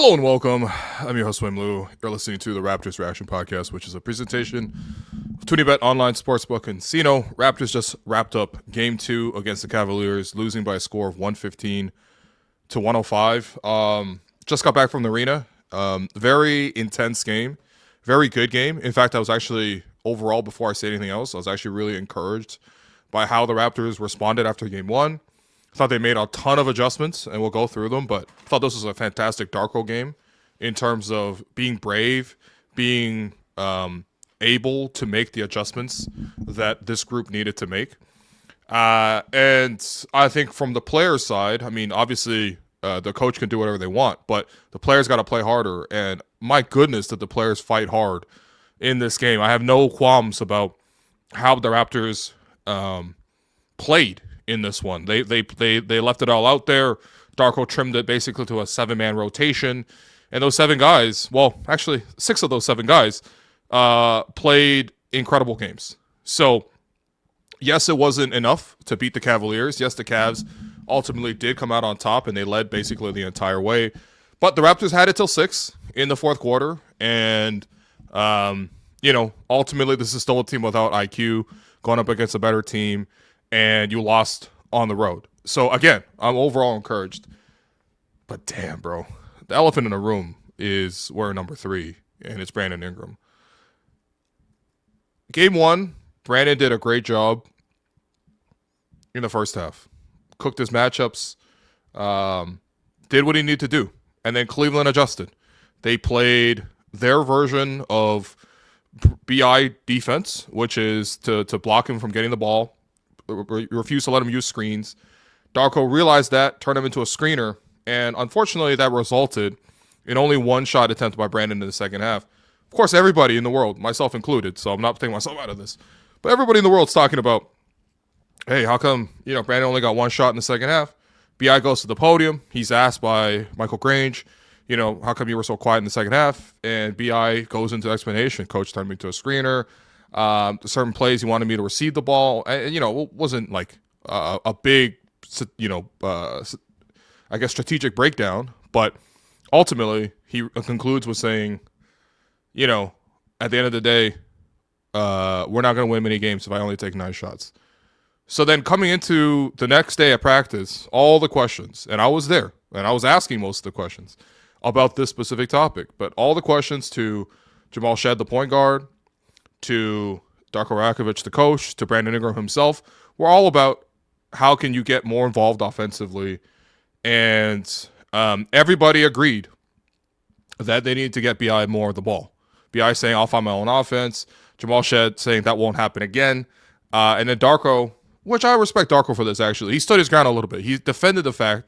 Hello and welcome. I'm your host, Wim Liu. You're listening to the Raptors Reaction Podcast, which is a presentation of ToonieBet Online Sportsbook and Casino. Raptors just wrapped up Game 2 against the Cavaliers, losing by a score of 115 to 105. Just got back from the arena. Very intense game. Very good game. In fact, I was actually, overall, before I say anything else, I was actually really encouraged by how the Raptors responded after Game 1. I thought they made a ton of adjustments, and we'll go through them, but I thought this was a fantastic Darko game in terms of being brave, being able to make the adjustments that this group needed to make. And I think from the players' side, I mean, obviously the coach can do whatever they want, but the players got to play harder, and my goodness did the players fight hard in this game. I have no qualms about how the Raptors played in this one. They left it all out there. Darko trimmed it basically to a 7-man rotation. And those 7 guys, well, actually 6 of those 7 guys played incredible games. So, yes, it wasn't enough to beat the Cavaliers. Yes, the Cavs ultimately did come out on top, and they led basically the entire way. But the Raptors had it till 6 in the fourth quarter. And, ultimately this is still a team without IQ going up against a better team. And you lost on the road. So, again, I'm overall encouraged. But damn, bro. The elephant in the room is we're number 3, and it's Brandon Ingram. Game 1, Brandon did a great job in the first half. Cooked his matchups, did what he needed to do. And then Cleveland adjusted. They played their version of BI defense, which is to block him from getting the ball. Refused to let him use screens. Darko realized that, turned him into a screener, and unfortunately that resulted in only one shot attempt by Brandon in the second half. Of course, everybody in the world, myself included, so I'm not taking myself out of this, but everybody in the world's talking about, hey, how come Brandon only got one shot in the second half? BI goes to the podium. He's asked by Michael Grange, how come you were so quiet in the second half? And BI goes into explanation. Coach turned me into a screener. Certain plays he wanted me to receive the ball, and it wasn't like a big, I guess strategic breakdown. But ultimately, he concludes with saying, at the end of the day, we're not going to win many games if I only take 9 shots. So then coming into the next day at practice, all the questions, and I was there, and I was asking most of the questions about this specific topic, but all the questions to Jamal Shead, the point guard, to Darko Rajakovic, the coach, to Brandon Ingram himself, were all about how can you get more involved offensively. And everybody agreed that they needed to get BI more of the ball. BI saying, I'll find my own offense. Jamal Shead saying that won't happen again. And then Darko, which I respect Darko for this, actually. He stood his ground a little bit. He defended the fact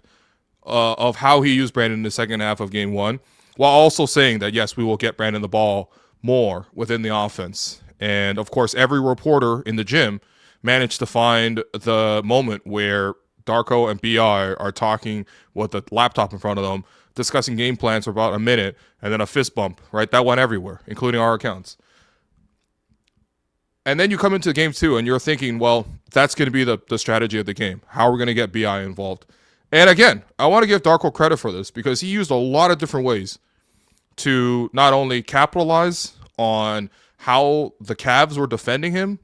of how he used Brandon in the second half of Game 1, while also saying that, yes, we will get Brandon the ball more within the offense. And of course, every reporter in the gym managed to find the moment where Darko and BI are talking with a laptop in front of them, discussing game plans for about a minute, and then a fist bump, right? That went everywhere, including our accounts. And then you come into Game 2 and you're thinking, well, that's going to be the strategy of the game. How are we going to get BI involved? And again, I want to give Darko credit for this because he used a lot of different ways to not only capitalize on how the Cavs were defending him,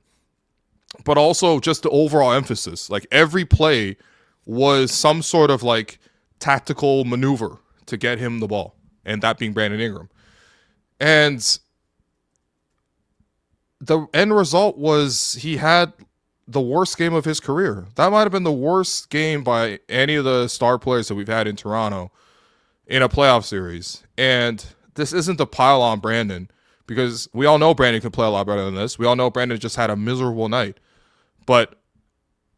but also just the overall emphasis. Like every play was some sort of like tactical maneuver to get him the ball, and that being Brandon Ingram. And the end result was he had the worst game of his career. That might have been the worst game by any of the star players that we've had in Toronto in a playoff series. And this isn't to pile on Brandon, because we all know Brandon can play a lot better than this. We all know Brandon just had a miserable night. But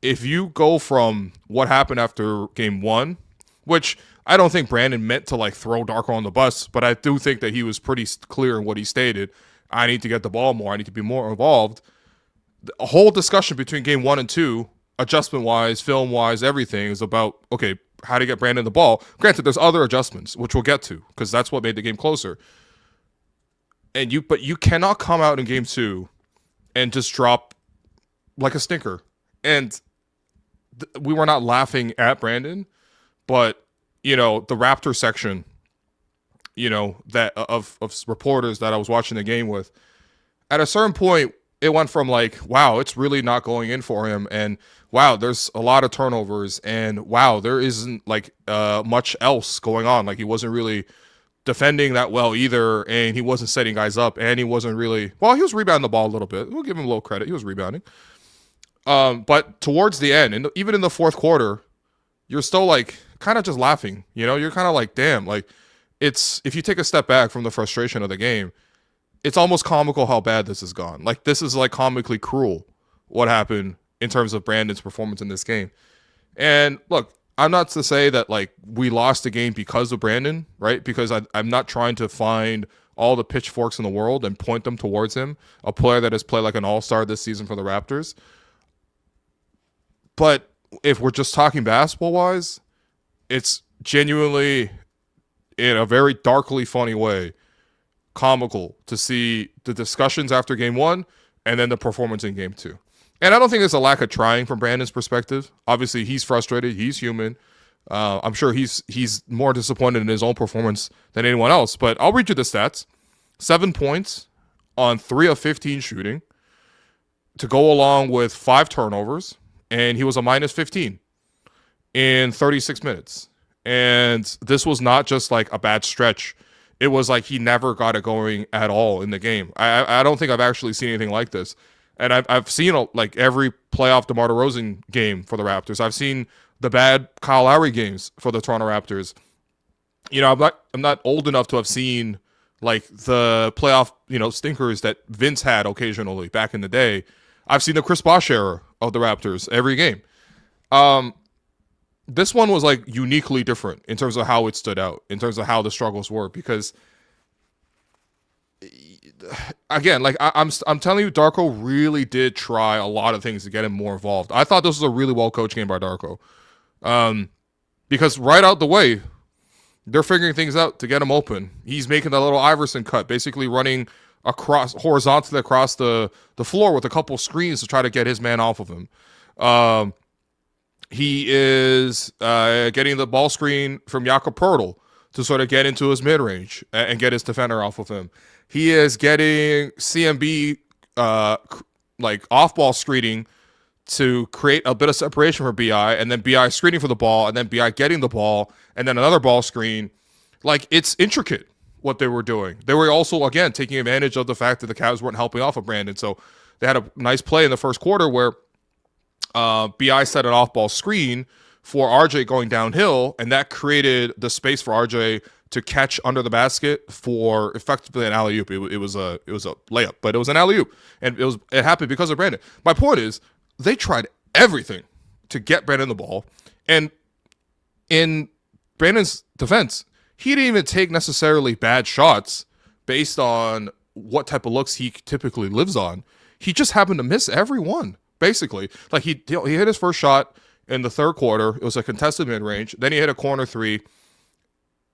if you go from what happened after Game 1, which I don't think Brandon meant to like throw Darko on the bus, but I do think that he was pretty clear in what he stated. I need to get the ball more. I need to be more involved. The whole discussion between Game 1 and 2, adjustment-wise, film-wise, everything is about, okay, how to get Brandon the ball. Granted, there's other adjustments, which we'll get to, because that's what made the game closer. But you cannot come out in Game 2 and just drop like a stinker. And we were not laughing at Brandon, but, the Raptor section that of reporters that I was watching the game with. At a certain point, it went from like, wow, it's really not going in for him, and wow, there's a lot of turnovers, and wow, there isn't like much else going on. Like he wasn't really defending that well either, and he wasn't setting guys up, and he wasn't really, well, he was rebounding the ball a little bit. We'll give him a little credit. He was rebounding. But towards the end, and even in the fourth quarter, you're still like kind of just laughing. You're kind of like, damn, like if you take a step back from the frustration of the game, it's almost comical how bad this has gone. Like this is like comically cruel what happened in terms of Brandon's performance in this game. And look, I'm not to say that like we lost the game because of Brandon, right? Because I'm not trying to find all the pitchforks in the world and point them towards him, a player that has played like an all-star this season for the Raptors. But if we're just talking basketball-wise, it's genuinely, in a very darkly funny way, comical to see the discussions after game one and then the performance in game two. And I don't think there's a lack of trying from Brandon's perspective. Obviously, he's frustrated. He's human. I'm sure he's more disappointed in his own performance than anyone else. But I'll read you the stats. 7 points on 3 of 15 shooting to go along with 5 turnovers. And he was a minus 15 in 36 minutes. And this was not just like a bad stretch. It was like he never got it going at all in the game. I don't think I've actually seen anything like this. And I've seen like every playoff DeMar DeRozan game for the Raptors. I've seen the bad Kyle Lowry games for the Toronto Raptors. I'm not old enough to have seen like the playoff stinkers that Vince had occasionally back in the day. I've seen the Chris Bosh era of the Raptors every game. This one was like uniquely different in terms of how it stood out, in terms of how the struggles were, because again, like I'm telling you, Darko really did try a lot of things to get him more involved. I thought this was a really well coached game by Darko, because right out the way, they're figuring things out to get him open. He's making that little Iverson cut, basically running horizontally across the floor with a couple screens to try to get his man off of him. He is getting the ball screen from Jakob Poeltl to sort of get into his mid-range and get his defender off of him. He is getting CMB like off-ball screening to create a bit of separation for BI, and then BI screening for the ball, and then BI getting the ball, and then another ball screen. Like, it's intricate what they were doing. They were also, again, taking advantage of the fact that the Cavs weren't helping off of Brandon. So they had a nice play in the first quarter where BI set an off-ball screen for RJ going downhill, and that created the space for RJ to catch under the basket for effectively an alley-oop. It was a layup, but it was an alley-oop, and it happened because of Brandon. My point is, they tried everything to get Brandon the ball, and in Brandon's defense, he didn't even take necessarily bad shots based on what type of looks he typically lives on. He just happened to miss every one, basically. Like he hit his first shot in the third quarter. It was a contested mid-range. Then he hit a corner three,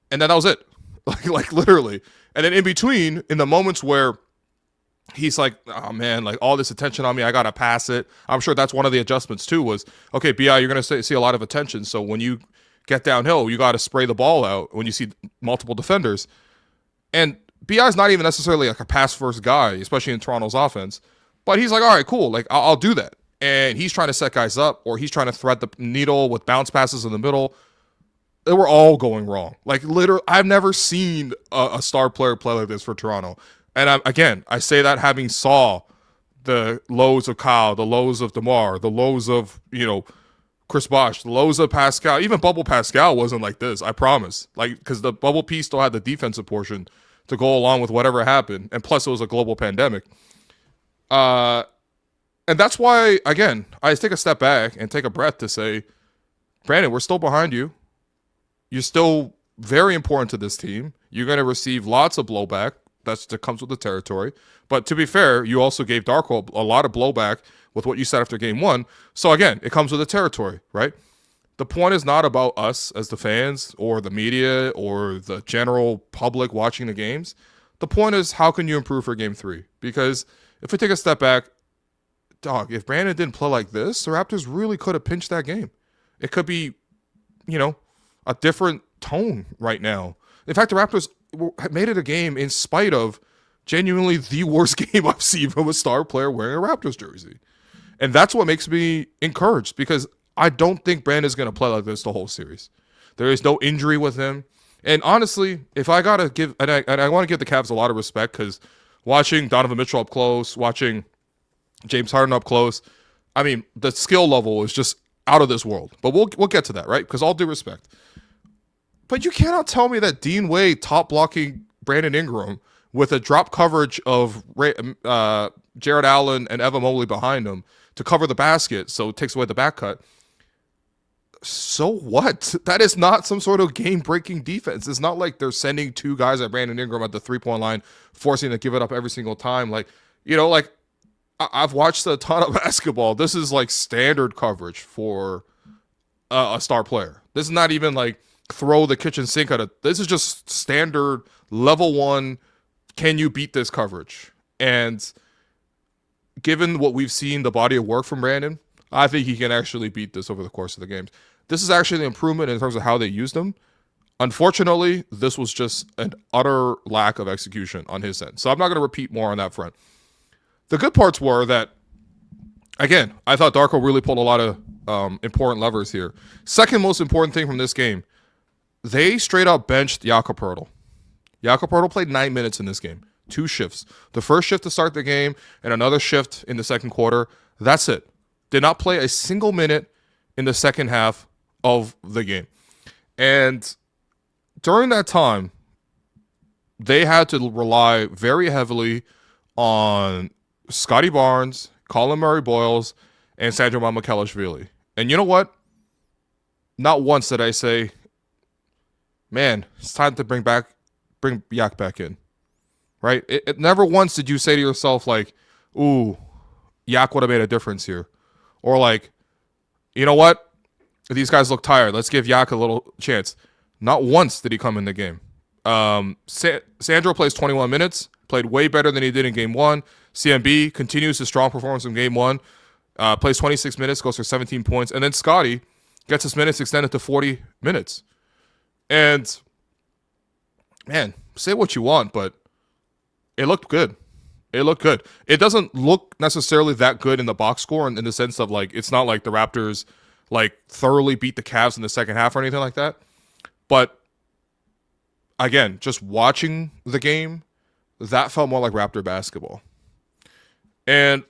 and then that was it. Like literally. And then in between, in the moments where he's like, oh man, like all this attention on me, I gotta pass it. I'm sure that's one of the adjustments too, was, okay, BI, you're gonna see a lot of attention, so when you get downhill, you gotta spray the ball out when you see multiple defenders. And BI's not even necessarily like a pass first guy, especially in Toronto's offense, but he's like, all right, cool, like I'll do that. And he's trying to set guys up, or he's trying to thread the needle with bounce passes in the middle. They were all going wrong. Like literally, I've never seen a star player play like this for Toronto. And I say that having saw the lows of Kyle, the lows of DeMar, the lows of, Chris Bosh, the lows of Pascal. Even Bubble Pascal wasn't like this, I promise. Like, because the bubble piece still had the defensive portion to go along with whatever happened. And plus, it was a global pandemic. And that's why, again, I take a step back and take a breath to say, Brandon, we're still behind you. You're still very important to this team. You're going to receive lots of blowback. That comes with the territory. But to be fair, you also gave Darko a lot of blowback with what you said after game one. So again, it comes with the territory, right? The point is not about us as the fans or the media or the general public watching the games. The point is, how can you improve for game three? Because if we take a step back, dog, if Brandon didn't play like this, the Raptors really could have pinched that game. It could be, a different tone right now. In fact, the Raptors made it a game in spite of genuinely the worst game I've seen from a star player wearing a Raptors jersey. And that's what makes me encouraged, because I don't think Brandon's going to play like this the whole series. There is no injury with him. And honestly, if I got to give, and I want to give the Cavs a lot of respect, because watching Donovan Mitchell up close, watching James Harden up close, I mean, the skill level is just out of this world. But we'll get to that, right? Because all due respect. But you cannot tell me that Dean Wade top blocking Brandon Ingram with a drop coverage of Gerald Allen and Evan Mobley behind him to cover the basket, so it takes away the back cut. So what? That is not some sort of game-breaking defense. It's not like they're sending two guys at Brandon Ingram at the three-point line, forcing to give it up every single time. Like, you know, like, I've watched a ton of basketball. This is like standard coverage for a star player. This is not even like throw the kitchen sink at it. This is just standard level one. Can you beat this coverage? And given what we've seen, the body of work from Brandon, I think he can actually beat this over the course of the games. This is actually an improvement in terms of how they used him. Unfortunately, this was just an utter lack of execution on his end. So I'm not going to repeat more on that front. The good parts were that, again, I thought Darko really pulled a lot of important levers here. Second most important thing from this game, they straight up benched Jakob Poeltl. Jakob Poeltl played 9 minutes in this game. 2 shifts. The first shift to start the game and another shift in the second quarter. That's it. Did not play a single minute in the second half of the game. And during that time, they had to rely very heavily on Scottie Barnes, Collin Murray-Boyles, and Sandro Mamukelashvili. And you know what? Not once did I say, man, it's time to bring Yak back in. Right? It never once did you say to yourself, like, ooh, Yak would have made a difference here. Or like, you know what? These guys look tired. Let's give Yak a little chance. Not once did he come in the game. Sandro plays 21 minutes, played way better than he did in game 1. CMB continues his strong performance in game 1, plays 26 minutes, goes for 17 points. And then Scottie gets his minutes extended to 40 minutes. And, man, say what you want, but it looked good. It looked good. It doesn't look necessarily that good in the box score in the sense of, like, it's not like the Raptors, like, thoroughly beat the Cavs in the second half or anything like that. But, again, just watching the game, that felt more like Raptor basketball. And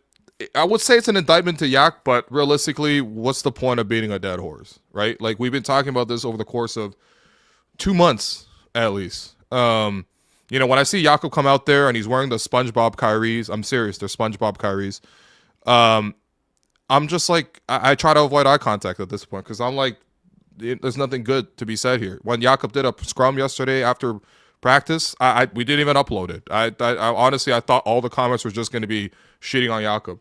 I would say it's an indictment to Yak, but realistically, what's the point of beating a dead horse, right? Like, we've been talking about this over the course of 2 months, at least. You know, when I see Jakob come out there and he's wearing the SpongeBob Kyries, I'm serious, they're SpongeBob Kyries. I'm just like, I try to avoid eye contact at this point because I'm like, there's nothing good to be said here. When Jakob did a scrum yesterday after practice, we didn't even upload it. I honestly, I thought all the comments were just going to be shitting on Jakob.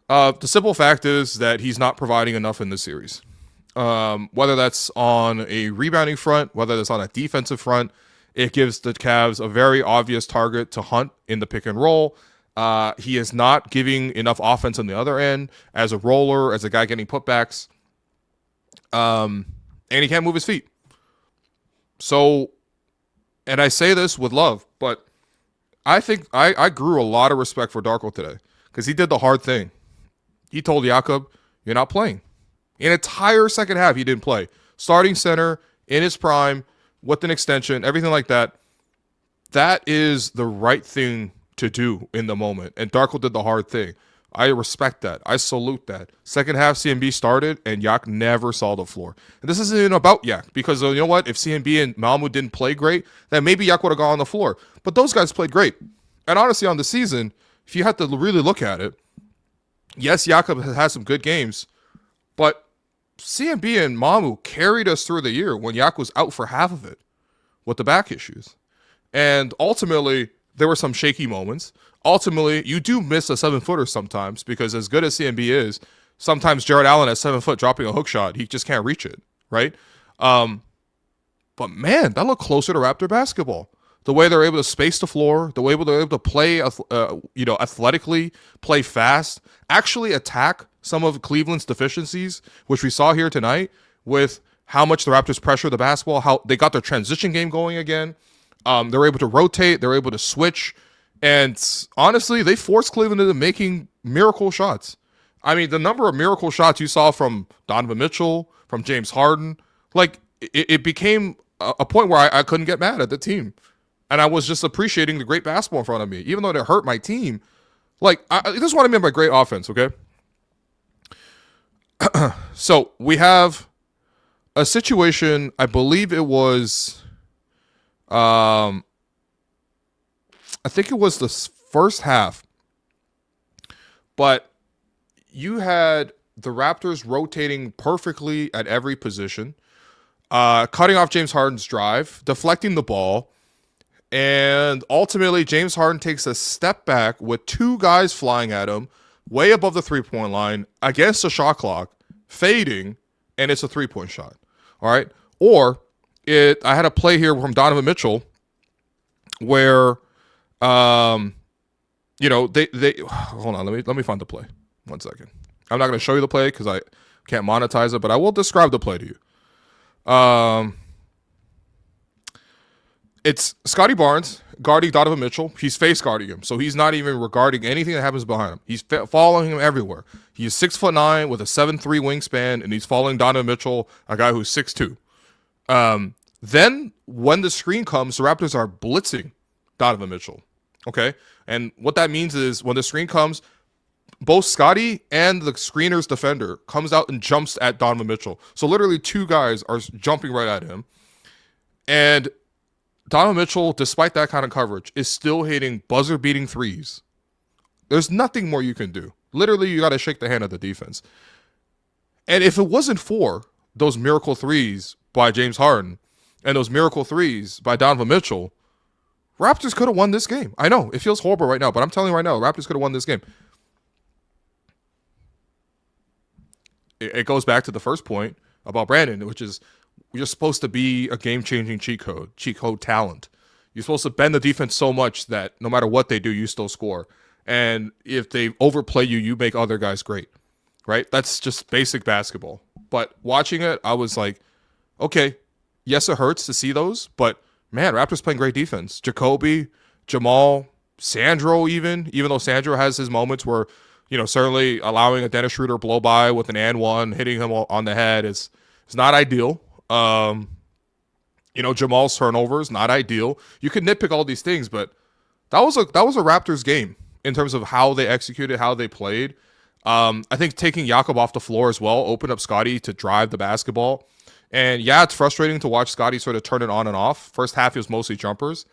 The simple fact is that he's not providing enough in this series. Whether that's on a rebounding front, whether that's on a defensive front, it gives the Cavs a very obvious target to hunt in the pick and roll. He is not giving enough offense on the other end as a roller, as a guy getting putbacks. And he can't move his feet. So, and I say this with love, but I think I grew a lot of respect for Darko today because he did the hard thing. He told Jakob, you're not playing. An entire second half, he didn't play. Starting center, in his prime, with an extension, everything like that. That is the right thing to do in the moment. And Darko did the hard thing. I respect that. I salute that. Second half, CMB started, and Yak never saw the floor. And this isn't even about Yak, because you know what? If CMB and Malmo didn't play great, then maybe Yak would have gone on the floor. But those guys played great. And honestly, on the season, if you had to really look at it, yes, Jakob has had some good games, but CMB and Mamu carried us through the year when Yak was out for half of it with the back issues. And ultimately, there were some shaky moments. Ultimately, you do miss a 7-footer sometimes because as good as CMB is, sometimes Gerald Allen at 7 foot dropping a hook shot, he just can't reach it, right? But man, that looked closer to Raptor basketball. The way they're able to space the floor, the way they're able to play, athletically, play fast, actually attack some of Cleveland's deficiencies, which we saw here tonight with how much the Raptors pressure the basketball, how they got their transition game going again. They were able to rotate. They were able to switch. And honestly, they forced Cleveland into making miracle shots. I mean, the number of miracle shots you saw from Donovan Mitchell, from James Harden, like it became a point where I couldn't get mad at the team. And I was just appreciating the great basketball in front of me, even though it hurt my team. Like, this is what I mean by great offense, okay? So we have a situation, I believe it was, I think it was the first half, but you had the Raptors rotating perfectly at every position, cutting off James Harden's drive, deflecting the ball, and ultimately James Harden takes a step back with two guys flying at him way above the three-point line against the shot clock, fading, and it's a three-point shot. All right? Or I had a play here from Donovan Mitchell where they hold on, let me find the play. 1 second. I'm not going to show you the play because I can't monetize it, but I will describe the play to you. It's Scottie Barnes guarding Donovan Mitchell. He's face guarding him, so he's not even regarding anything that happens behind him. He's following him everywhere. He's 6'9" with a 7'3" wingspan, and he's following Donovan Mitchell, a guy who's 6'2". Then when the screen comes, the Raptors are blitzing Donovan Mitchell. Okay, and what that means is when the screen comes, both Scottie and the screener's defender comes out and jumps at Donovan Mitchell. So literally two guys are jumping right at him, and Donovan Mitchell, despite that kind of coverage, is still hitting buzzer-beating threes. There's nothing more you can do. Literally, you got to shake the hand of the defense. And if it wasn't for those miracle threes by James Harden and those miracle threes by Donovan Mitchell, Raptors could have won this game. I know, it feels horrible right now, but I'm telling you right now, Raptors could have won this game. It goes back to the first point about Brandon, which is you're supposed to be a game-changing cheat code talent. You're supposed to bend the defense so much that no matter what they do, you still score. And if they overplay you, you make other guys great, right? That's just basic basketball. But watching it, I was like, okay, yes, it hurts to see those, but man, Raptors playing great defense. Jacoby, Jamal, Sandro even though Sandro has his moments where, certainly allowing a Dennis Schroeder blow by with an and one, hitting him on the head is not ideal. Jamal's turnovers, not ideal. You could nitpick all these things, but that was a Raptors game in terms of how they executed, how they played. I think taking Jakob off the floor as well opened up Scottie to drive the basketball. And yeah, it's frustrating to watch Scottie sort of turn it on and off. First half, he was mostly jumpers.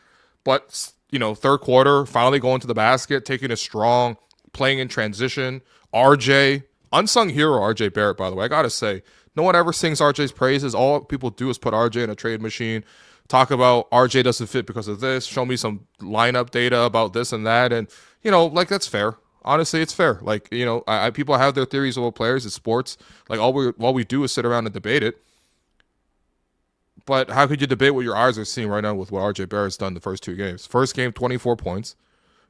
But, third quarter, finally going to the basket, taking it strong, playing in transition. RJ, unsung hero RJ Barrett, by the way. I got to say, no one ever sings RJ's praises. All people do is put RJ in a trade machine, talk about RJ doesn't fit because of this, show me some lineup data about this and that. And, that's fair. Honestly, it's fair. People have their theories about players. It's sports. All we do is sit around and debate it. But how could you debate what your eyes are seeing right now with what RJ Barrett's done the first two games? First game, 24 points.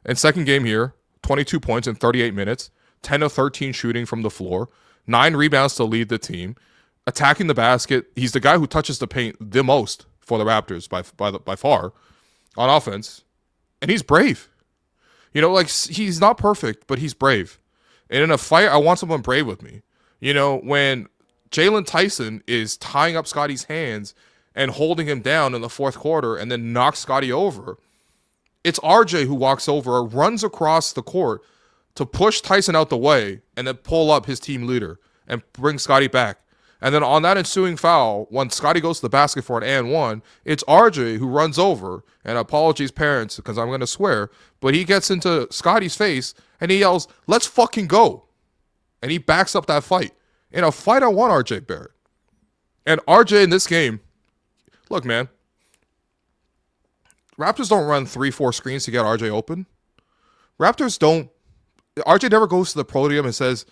And second game here, 22 points in 38 minutes, 10 of 13 shooting from the floor, 9 rebounds to lead the team, attacking the basket. He's the guy who touches the paint the most for the Raptors by far on offense. And he's brave. He's not perfect, but he's brave. And in a fight, I want someone brave with me. When Jalen Tyson is tying up Scottie's hands and holding him down in the fourth quarter and then knocks Scottie over, it's RJ who walks over, runs across the court to push Tyson out the way and then pull up his team leader and bring Scottie back. And then on that ensuing foul, when Scottie goes to the basket for an and one, it's RJ who runs over, and apologies parents because I'm going to swear, but he gets into Scottie's face and he yells, "Let's fucking go." And he backs up that fight. In a fight, I want RJ Barrett. And RJ in this game, look, man, Raptors don't run 3-4 screens to get RJ open. Raptors don't. RJ never goes to the podium and says,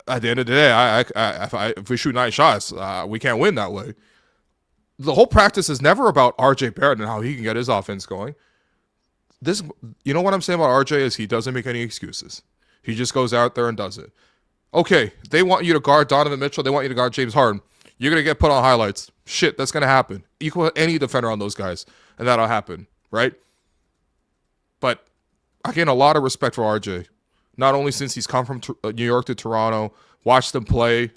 at the end of the day, if we shoot 9 shots, we can't win that way. The whole practice is never about RJ Barrett and how he can get his offense going. You know what I'm saying about RJ is he doesn't make any excuses. He just goes out there and does it. Okay, they want you to guard Donovan Mitchell. They want you to guard James Harden. You're going to get put on highlights. Shit, that's going to happen. Equal any defender on those guys, and that'll happen. right? But I gain a lot of respect for RJ, not only since he's come from New York to Toronto, watched him play,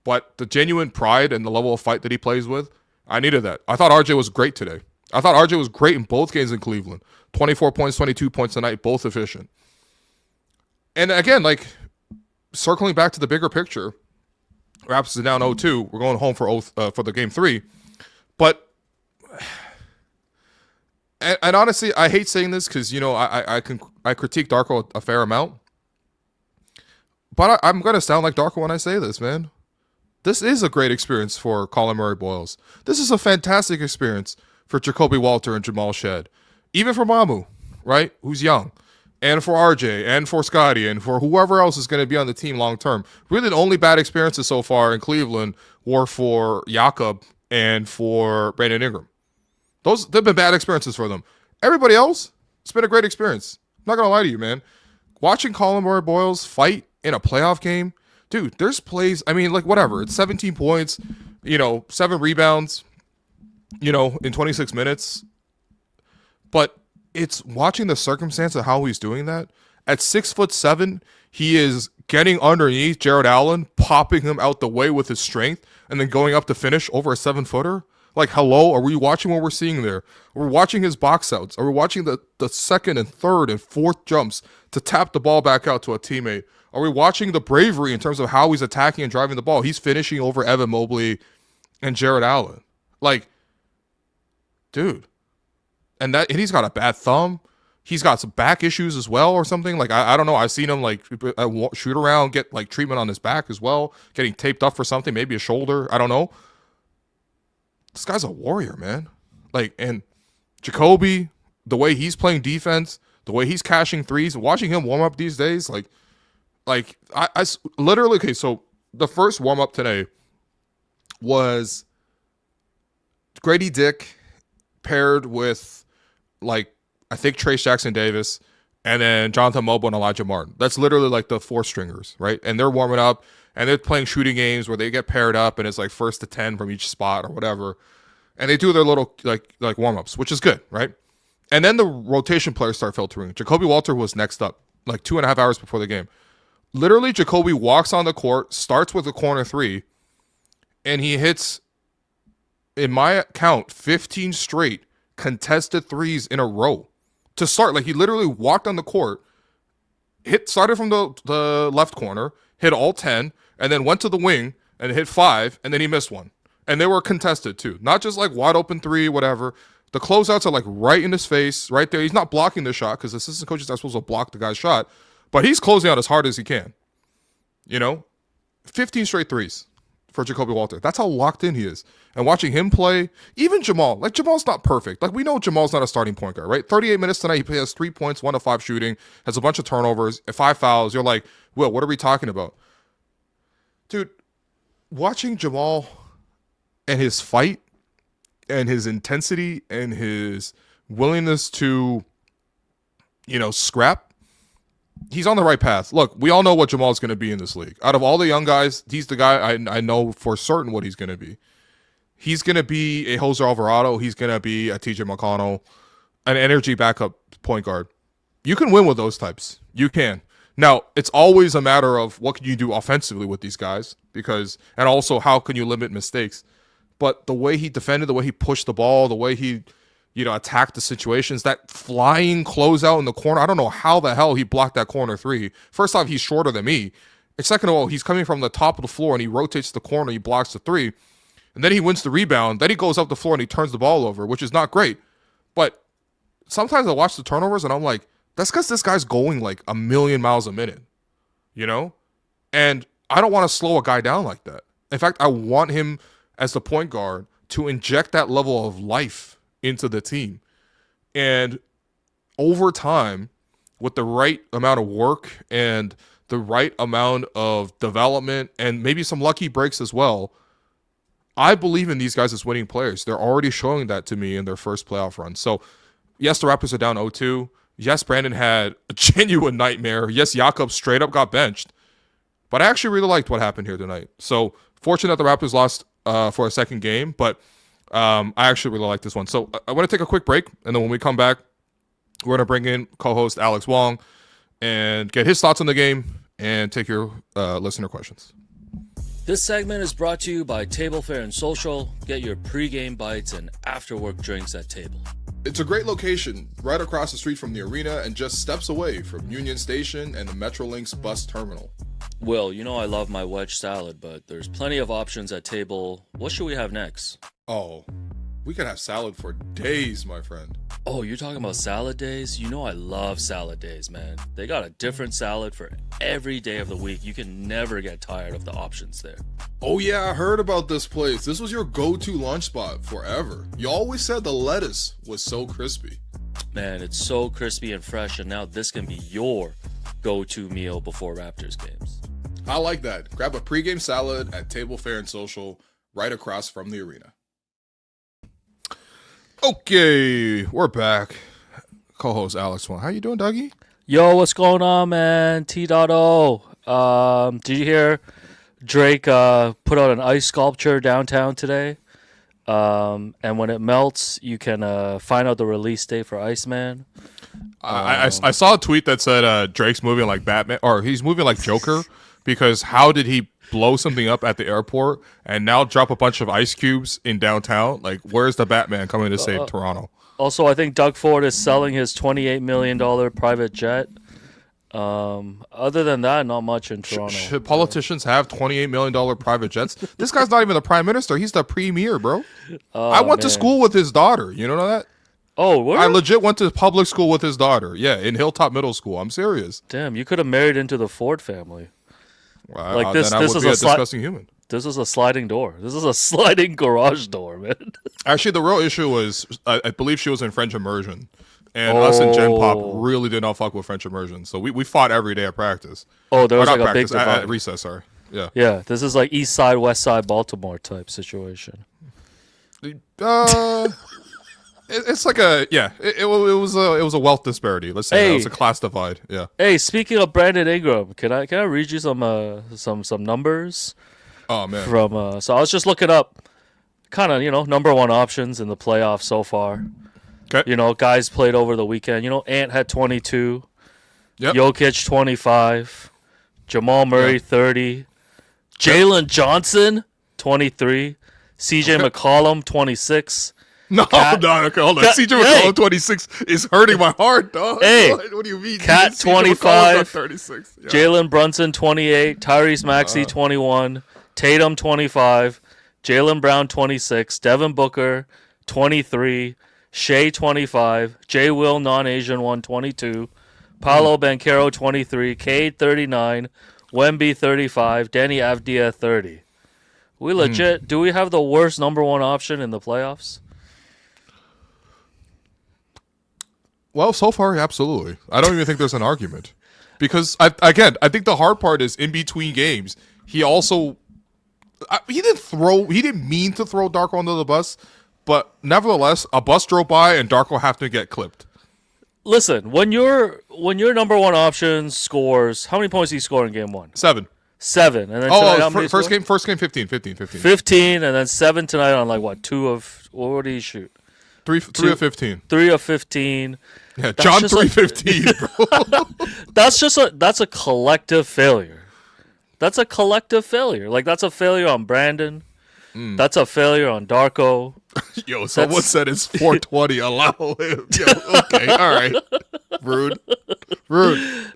but the genuine pride and the level of fight that he plays with, I needed that. I thought RJ was great today. I thought RJ was great in both games in Cleveland. 24 points, 22 points a night, both efficient. And again, like, circling back to the bigger picture, Raptors are down 0-2. We're going home for the game 3. But, and honestly, I hate saying this because, I critique Darko a fair amount. But I'm going to sound like Darko when I say this, man. This is a great experience for Collin Murray-Boyles. This is a fantastic experience for Jacoby Walter and Jamal Shed. Even for Mamu, right, who's young. And for RJ, and for Scottie, and for whoever else is going to be on the team long term. Really, the only bad experiences so far in Cleveland were for Jakob and for Brandon Ingram. They've been bad experiences for them. Everybody else, it's been a great experience. I'm not going to lie to you, man. Watching Collin Murray-Boyles fight in a playoff game, dude, there's plays, whatever. It's 17 points, 7 rebounds, in 26 minutes. But it's watching the circumstance of how he's doing that. At 6'7", he is getting underneath Gerald Allen, popping him out the way with his strength, and then going up to finish over a 7-footer. Like, hello, are we watching what we're seeing there? Are we watching his box outs? Are we watching the second and third and fourth jumps to tap the ball back out to a teammate? Are we watching the bravery in terms of how he's attacking and driving the ball? He's finishing over Evan Mobley and Gerald Allen. Like, dude. And he's got a bad thumb. He's got some back issues as well or something. Like, I don't know. I've seen him, like, shoot around, get, like, treatment on his back as well. Getting taped up for something, maybe a shoulder. I don't know. This guy's a warrior, man. Like, and Jacoby, the way he's playing defense, the way he's cashing threes, watching him warm up these days, I literally, okay, so the first warm up today was Grady Dick paired with, like, I think Trace Jackson-Davis, and then Jonathan Mobley and Elijah Martin. That's literally like the 4 stringers, right? And they're warming up, and they're playing shooting games where they get paired up, and it's like 1st to 10 from each spot or whatever. And they do their little like warm-ups, which is good, right? And then the rotation players start filtering. Jacoby Walter was next up, like 2.5 hours before the game. Literally, Jacoby walks on the court, starts with a corner 3, and he hits, in my count, 15 straight contested threes in a row. To start, like, he literally walked on the court, started from the left corner, hit all 10, and then went to the wing and hit 5, and then he missed one. And they were contested too. Not just like wide open 3, whatever. The closeouts are like right in his face, right there. He's not blocking the shot because assistant coaches are supposed to block the guy's shot, but he's closing out as hard as he can. 15 straight threes for Jacoby Walter. That's how locked in he is. And watching him play, even Jamal, like, Jamal's not perfect. Like, we know Jamal's not a starting point guard, right? 38 minutes tonight, he has 3 points, 1 of 5 shooting, has a bunch of turnovers, 5 fouls. You're like, Will, what are we talking about? Dude, watching Jamal and his fight and his intensity and his willingness to, scrap, he's on the right path. Look, we all know what Jamal's going to be in this league. Out of all the young guys, he's the guy I know for certain what he's going to be. He's going to be a Jose Alvarado. He's going to be a TJ McConnell, an energy backup point guard. You can win with those types. You can. Now, it's always a matter of what can you do offensively with these guys, and also how can you limit mistakes. But the way he defended, the way he pushed the ball, the way he, attacked the situations, that flying closeout in the corner, I don't know how the hell he blocked that corner 3. First off, he's shorter than me. And second of all, he's coming from the top of the floor and he rotates the corner, he blocks the 3. And then he wins the rebound. Then he goes up the floor and he turns the ball over, which is not great. But sometimes I watch the turnovers and I'm like, that's because this guy's going like a million miles a minute, And I don't want to slow a guy down like that. In fact, I want him as the point guard to inject that level of life into the team. And over time, with the right amount of work and the right amount of development and maybe some lucky breaks as well, I believe in these guys as winning players. They're already showing that to me in their first playoff run. So, yes, the Raptors are down 0-2. Yes, Brandon had a genuine nightmare. Yes, Jakob straight up got benched. But I actually really liked what happened here tonight. So, fortunate that the Raptors lost for a second game. But I actually really like this one. So I want to take a quick break, and then when we come back, we're going to bring in co-host Alex Wong and get his thoughts on the game and take your listener questions. This segment is brought to you by Table Fare and Social. Get your pregame bites and after-work drinks at Table. It's a great location, right across the street from the arena and just steps away from Union Station and the Metrolinx bus terminal. Will, you know I love my wedge salad, but there's plenty of options at Table. What should we have next? Oh, we can have salad for days, my friend. Oh, you're talking about salad days? You know I love salad days, man. They got a different salad for every day of the week. You can never get tired of the options there. Oh yeah, I heard about this place. This was your go-to lunch spot forever. You always said the lettuce was so crispy. Man, it's so crispy and fresh, and now this can be your go-to meal before Raptors games. I like that. Grab a pregame salad at Table Fare and Social right across from the arena. Okay, we're back. Co-host Alex Wong. How you doing, Dougie? Yo, what's going on, man? T.O. Did you hear Drake put out an ice sculpture downtown today? And when it melts, you can find out the release date for Iceman. I saw a tweet that said Drake's moving like Batman, or he's moving like Joker, because how did he blow something up at the airport and now drop a bunch of ice cubes in downtown? Like, where's the Batman coming to save Toronto? Also, I think Doug Ford is selling his $28 million private jet. Other than that, not much in Toronto. Should politicians have $28 million private jets? This guy's not even the prime minister. He's the premier, bro. I went to school with his daughter. You know that? Oh, what? I legit went to public school with his daughter. Yeah, in Hilltop Middle School. I'm serious. Damn, you could have married into the Ford family. Like this is a disgusting human. This is a sliding door. This is a sliding garage door, man. Actually, the real issue was I believe she was in French immersion, and us and Gen Pop really did not fuck with French immersion. So we fought every day at practice. Oh, there was like practice, a big divide. at recess. Sorry. Yeah. Yeah, this is like East Side, West Side, Baltimore type situation. It's like a It was a wealth disparity. Let's say it was a class divide. Yeah. Hey, speaking of Brandon Ingram, can I read you some numbers? Oh man. From so I was just looking up, kind of number one options in the playoffs so far. Okay. Guys played over the weekend. Ant had 22. Yep. Jokic 25. Jamal Murray 30. Jalen Johnson 23. CJ McCollum 26. No, hold on. CJ McCollum 26 is hurting my heart, dog. Hey, what do you mean? Cat 25, 36. Yeah. Jalen Brunson 28, Tyrese Maxey 21, Tatum 25, Jaylen Brown 26, Devin Booker 23, Shea 25, J. Will non-Asian 122, Paolo Banchero 23, Cade 39, Wemby 35, Danny Avdia 30. We legit, do we have the worst number one option in the playoffs? Well, so far, absolutely. I don't even think there's an argument. Because, I think the hard part is in between games, he also... he didn't mean to throw Darko under the bus, but nevertheless, a bus drove by and Darko have to get clipped. Listen, when your number one option scores... How many points did he score in game one? 7. 7. And then tonight, first game, 15. 15, and then 7 tonight on like, what, 2 of... What did he shoot? 3 of 15. 3 of 15. Yeah, John 3:15, bro. That's a collective failure. That's a collective failure. Like, that's a failure on Brandon. That's a failure on Darko. Yo, someone said it's 420. Allow him. Yo, okay, all right. Rude.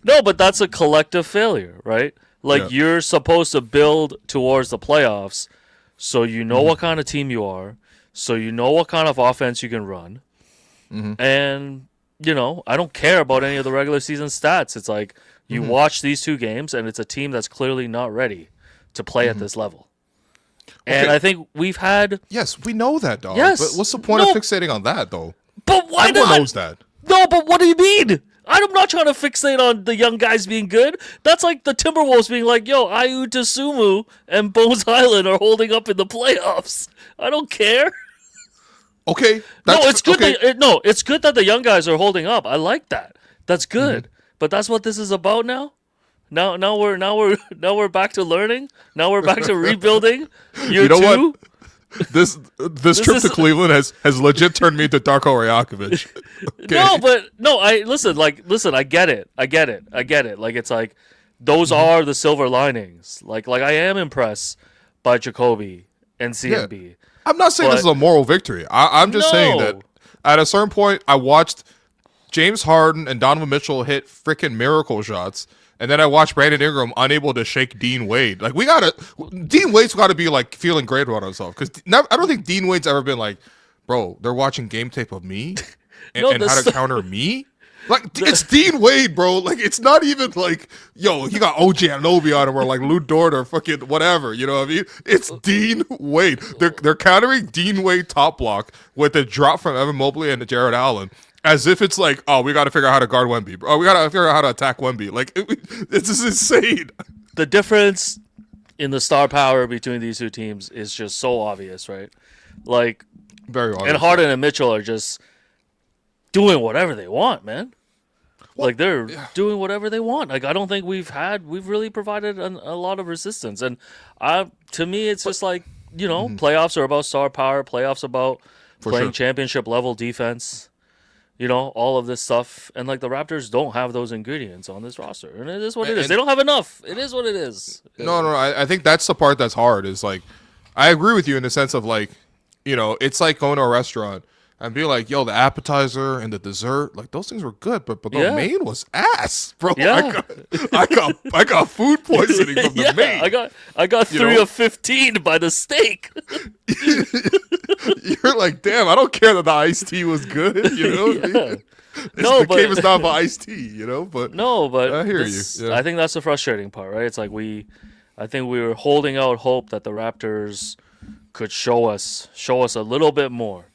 No, but that's a collective failure, right? Like, you're supposed to build towards the playoffs, so you know what kind of team you are, so you know what kind of offense you can run, and I don't care about any of the regular season stats. It's like you watch these 2 games, and it's a team that's clearly not ready to play at this level. And I think we've had... Yes, we know that, dog. Yes. But what's the point of fixating on that, though? But why not? Everyone knows that. No, but what do you mean? I'm not trying to fixate on the young guys being good. That's like the Timberwolves being like, yo, Ayu Dosunmu and Bones Highland are holding up in the playoffs. I don't care. Okay. It's good. Okay. It's good that the young guys are holding up. I like that. That's good. But that's what this is about now. Now we're back to learning. Now we're back to rebuilding. You know what? this trip to Cleveland has legit turned me into Darko Rajakovic. Okay. No, I listen. I get it. Like, it's like those are the silver linings. Like I am impressed by Jacoby and CMB. Yeah. I'm not saying this is a moral victory. I'm just saying that at a certain point, I watched James Harden and Donovan Mitchell hit freaking miracle shots. And then I watched Brandon Ingram unable to shake Dean Wade. Like, Dean Wade's got to be like feeling great about himself, because I don't think Dean Wade's ever been like, bro, they're watching game tape of me and how to counter me. Like, it's Dean Wade, bro. Like, it's not even like, yo, he got OG Anunoby on him or like Lou Dort or fucking whatever. You know what I mean? It's Dean Wade. They're countering Dean Wade top block with a drop from Evan Mobley and Gerald Allen, as if it's like, oh, we got to figure out how to guard Wemby. Oh, we got to figure out how to attack Wemby. Like, it's just insane. The difference in the star power between these two teams is just so obvious, right? Like, very obvious. And Harden and Mitchell are just doing whatever they want, man. Well, like, they're doing whatever they want. Like, I don't think we've really provided a lot of resistance. And to me, it's just like, playoffs are about star power. Playoffs about playing championship level defense. All of this stuff. And, like, the Raptors don't have those ingredients on this roster. And it is what it is. They don't have enough. It is what it is. No. I think that's the part that's hard, is, like, I agree with you in the sense of, like, it's like going to a restaurant and be like, yo, the appetizer and the dessert, like, those things were good, but the main was ass, bro. Yeah. I got food poisoning from the main. I got 3 of 15 by the steak. You're like, damn, I don't care that the iced tea was good, The game is not about iced tea, but I hear you. Yeah. I think that's the frustrating part, right? It's like I think we were holding out hope that the Raptors could show us a little bit more.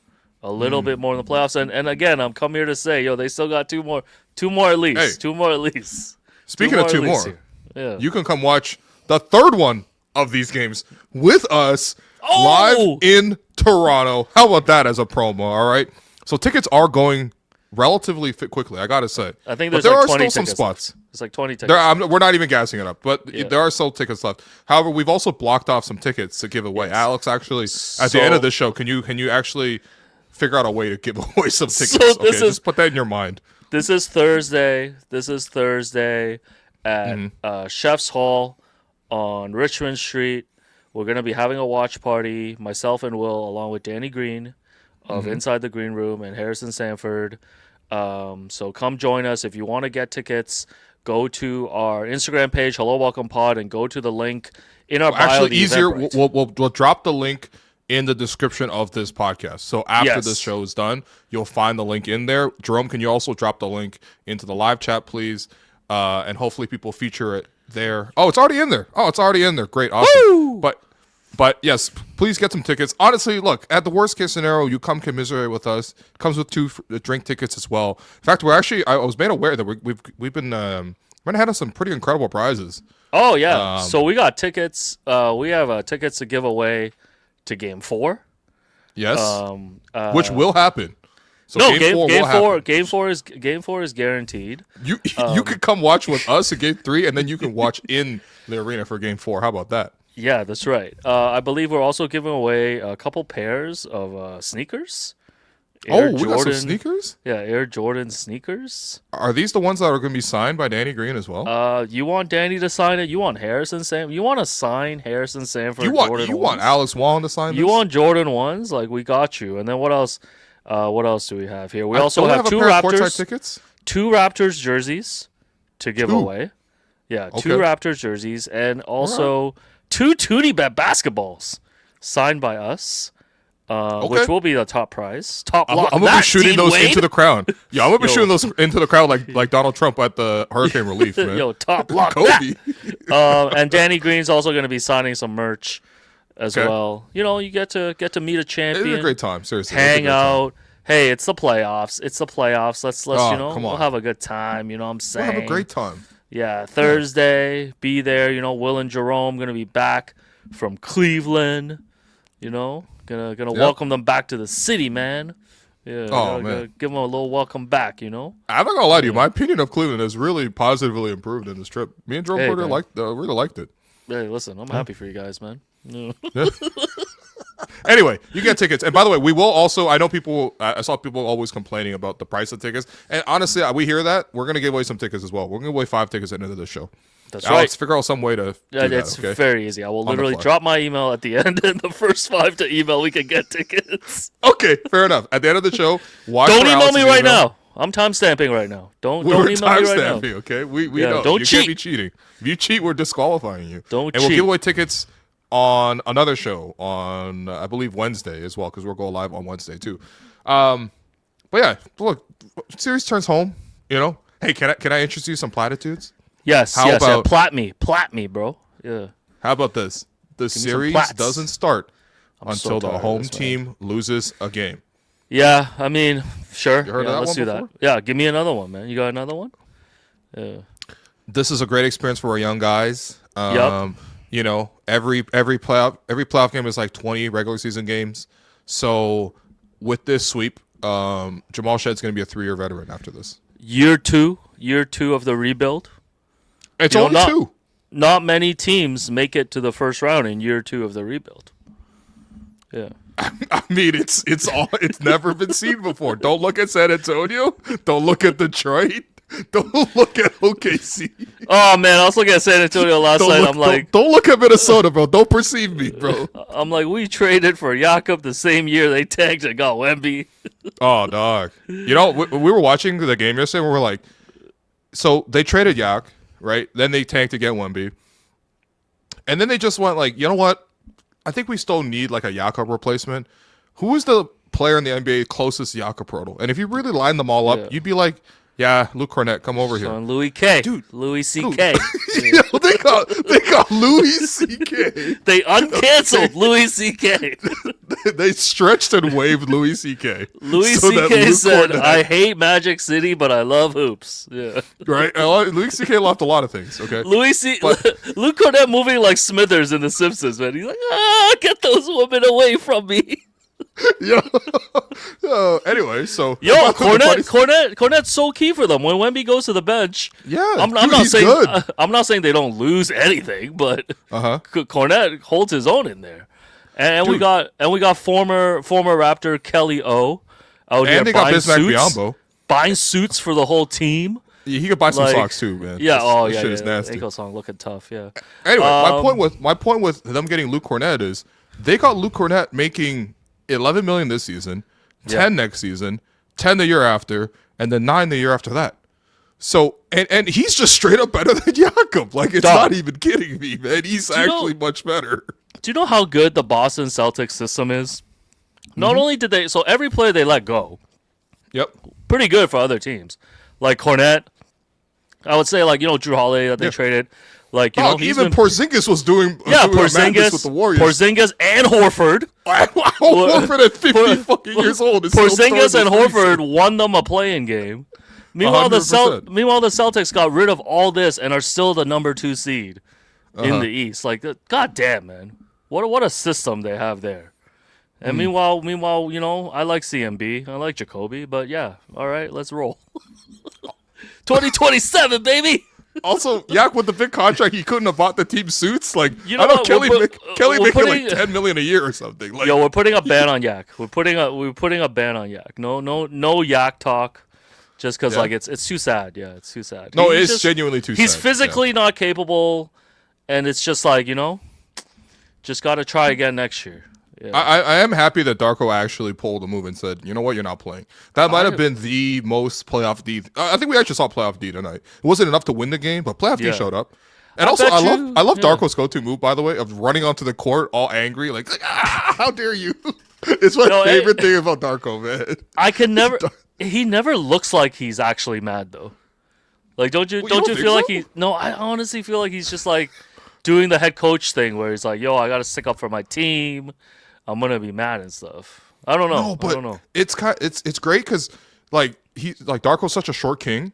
A little bit more in the playoffs, and again, I'm come here to say, they still got two more at least. Hey, 2 more at least. Speaking of 2 more, yeah. You can come watch the third one of these games with us live in Toronto. How about that as a promo? All right. So tickets are going relatively quickly, I gotta say. I think there are 20 still some spots. It's like 20 tickets. We're not even gassing it up, but there are still tickets left. However, we've also blocked off some tickets to give away. Yes. Alex, actually, at the end of this show, can you actually figure out a way to give away some tickets? Just put that in your mind. This is Thursday at Chef's Hall on Richmond Street. We're going to be having a watch party, myself and Will, along with Danny Green of Inside the Green Room and Harrison Sanford. So come join us. If you want to get tickets, go to our Instagram page, Hello Welcome Pod, and go to the link in our bio. Actually, easier. We'll drop the link in the description of this podcast. So after this show is done, you'll find the link in there. Jerome, can you also drop the link into the live chat, please? And hopefully people feature it there. Oh, it's already in there. Great. Awesome. Woo! But yes, please get some tickets. Honestly, look, at the worst case scenario, you come commiserate with us. It comes with 2 drink tickets as well. In fact, I was made aware that we've been had some pretty incredible prizes. Oh yeah. So we got tickets. We have tickets to give away to Game 4. Yes. Which will happen. So Game 4 is guaranteed. You could come watch with us at Game 3, and then you can watch in the arena for Game 4. How about that? Yeah, that's right. I believe we're also giving away a couple pairs of sneakers. We got some sneakers? Yeah, Air Jordan sneakers. Are these the ones that are going to be signed by Danny Green as well? You want Danny to sign it? You want Harrison Sanford? You want to sign Harrison Sanford? You want Alex Wong to sign this? You want Jordan 1s? Like, we got you. And then what else? What else do we have here? We also have 2 Raptors tickets. 2 Raptors jerseys to give away. Yeah, 2 Raptors jerseys, and also 2 ToonieBet basketballs signed by us. Which will be the top prize. Top block. I'm gonna be shooting those into the crowd. Yeah, I'm gonna be shooting those into the crowd like Donald Trump at the hurricane relief, man. Yo, top block. Kobe. And Danny Green's also gonna be signing some merch as well. You get to meet a champion. It's a great time. Seriously, hang out. Hey, it's the playoffs. Let's we'll have a good time. You know what I'm saying? We'll have a great time. Yeah, Thursday, be there. Will and Jerome gonna be back from Cleveland. Gonna welcome them back to the city, man. Yeah, gonna give them a little welcome back. I'm not gonna lie to you. My opinion of Cleveland has really positively improved in this trip. Me and Jerome really liked it. Hey, listen, I'm happy for you guys, man. Yeah. Anyway, you get tickets. And by the way, we will also, I know people, I saw people always complaining about the price of tickets. And honestly, we hear that. We're going to give away some tickets as well. We're going to give away 5 tickets at the end of the show. That's Alex, right. figure out some way to do that, It's okay? very easy. I will literally drop my email at the end, and the first 5 to email, we can get tickets. Okay, fair enough. At the end of the show, watch Don't for email Alex's me right now. I'm timestamping right now. Don't email me right now. Okay? We know. Don't you cheat. can't be cheating. If you cheat, we're disqualifying you. Don't And cheat. we'll give away tickets on another show on, I believe, Wednesday as well, because we'll go live on Wednesday too. But yeah, look, series turns home, you know. Hey, can I interest you some platitudes? Yes, How yes. about- Plat me, bro. Yeah. How about this? The series plats. doesn't start so until tired the of home this, man. team loses a game. Yeah, I mean, sure. You heard yeah, of that let's one do before? that. Yeah, give me another one, man. You got another one? Yeah. This is a great experience for our young guys. Yep. You know, every playoff game is like 20 regular season games. So with this sweep, Jamal Shedd's going to be a 3-year veteran after this. Year two of the rebuild. It's You know, only 2. Not many teams make it to the first round in year 2 of the rebuild. Yeah. I mean, it's never been seen before. Don't look at San Antonio. Don't look at Detroit. Don't look at OKC. Oh man, I was looking at San Antonio last night. Don't look at Minnesota, bro. Don't perceive me, bro. I'm like, we traded for Jakob the same year they tanked and got Wemby. Oh, dog. You know, we were watching the game yesterday. And we were like, so they traded Yak, right? Then they tanked to get Wemby, and then they just went like, you know what? I think we still need like a Jakob replacement. Who is the player in the NBA closest to Jakob Poeltl? And if you really line them all up, you'd be like, yeah, Luke Cornett, come over here. Son, Louis K. Dude. Louis C.K. Yo, they got Louis C.K. They uncanceled Louis C.K. They stretched and waved Louis C.K. Louis so that C.K. Luke said, Cornett- I hate Magic City, but I love hoops. Yeah. right? Louis C.K. loved a lot of things, okay? Luke Cornett moving like Smithers in The Simpsons, man. He's like, get those women away from me. Anyway, so Cornett's so key for them when Wemby goes to the bench. yeah, I'm not saying they don't lose anything, but Cornett holds his own in there. And we got former Raptor Kelly O out here and they got buying Bismack suits, Biyombo. buying suits for the whole team. He could buy some Like, socks too, man. Yeah, This shit is nasty. Ankle song looking tough. Yeah. Anyway, my point with them getting Luke Cornett is they got Luke Cornett making $11 million this season, 10 next season, 10 the year after, and then 9 the year after that. So and he's just straight up better than Jakob. Like it's not even kidding me, man. He's actually much better. Do you know how good the Boston Celtics system is? Not only did they, so every player they let go, Yep. pretty good for other teams. Like Cornett, I would say like, Drew Holiday that they traded. Like, even Porzingis was doing Porzingis with the Warriors. Porzingis and Horford. Horford at 50 fucking years old. Is Porzingis and Horford won them a play-in game. Meanwhile, the 100%. Celtics got rid of all this and are still the number 2 seed in the East. Like, god damn, man. What a system they have there. And meanwhile, I like CMB. I like Jacoby. But yeah, all right, let's roll. 2027, baby. Also, Yak with the big contract, he couldn't have bought the team suits. Like, You know I know what? Kelly We're making putting- like $10 million a year or something. Like, Yo, we're putting a ban on Yak. We're putting a ban on Yak. No Yak talk. Just because like it's too sad. Yeah, it's too sad. no, He's it's just- genuinely too. He's sad. physically not capable, and it's just like just got to try again next year. Yeah. I am happy that Darko actually pulled a move and said, you know what, you're not playing. That might have been the most playoff D. I think we actually saw playoff D tonight. It wasn't enough to win the game, but playoff D showed up. And also, bet I love Darko's go-to move, by the way, of running onto the court all angry, like how dare you? It's my favorite thing about Darko, man. I can never. He never looks like he's actually mad though. Like, don't you feel like he? No, I honestly feel like he's just like doing the head coach thing where he's like, "Yo, I got to stick up for my team. I'm gonna be mad and stuff." I don't know. No, but I don't know. it's great because like Darko's such a short king,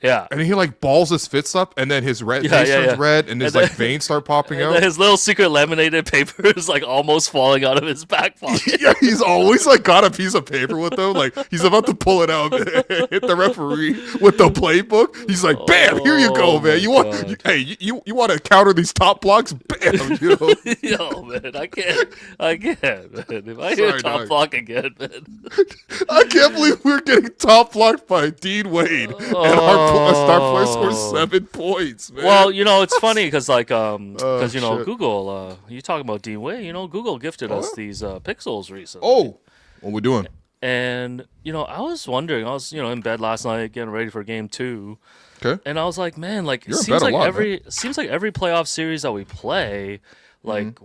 Yeah. And he like balls his fists up, and then his face turns red, and his like veins start popping out. His little secret laminated paper is like almost falling out of his back pocket. Yeah, he's always like got a piece of paper with him, like he's about to pull it out, hit the referee with the playbook. He's like, "Bam! Here you go, man. You want? You want to counter these top blocks? Bam! You know? Yo, man, I can't, man. If I hear top block again, man, I can't believe we're getting top blocked by Dean Wade, and our star player scores 7 points, man. Well, it's funny because Google. You talking about Dean Wade? Google gifted us these pixels recently. Oh, what we doing? And I was wondering. I was in bed last night getting ready for game 2. Okay. And I was like, man, like it seems like every playoff series that we play, like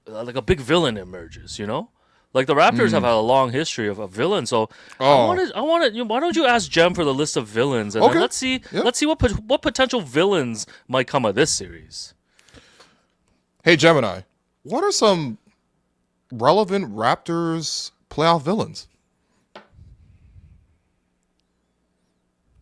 like a big villain emerges. Like the Raptors have had a long history of a villain, so I wanted. Why don't you ask Jem for the list of villains, and then let's see what potential villains might come of this series. Hey Gemini, what are some relevant Raptors playoff villains?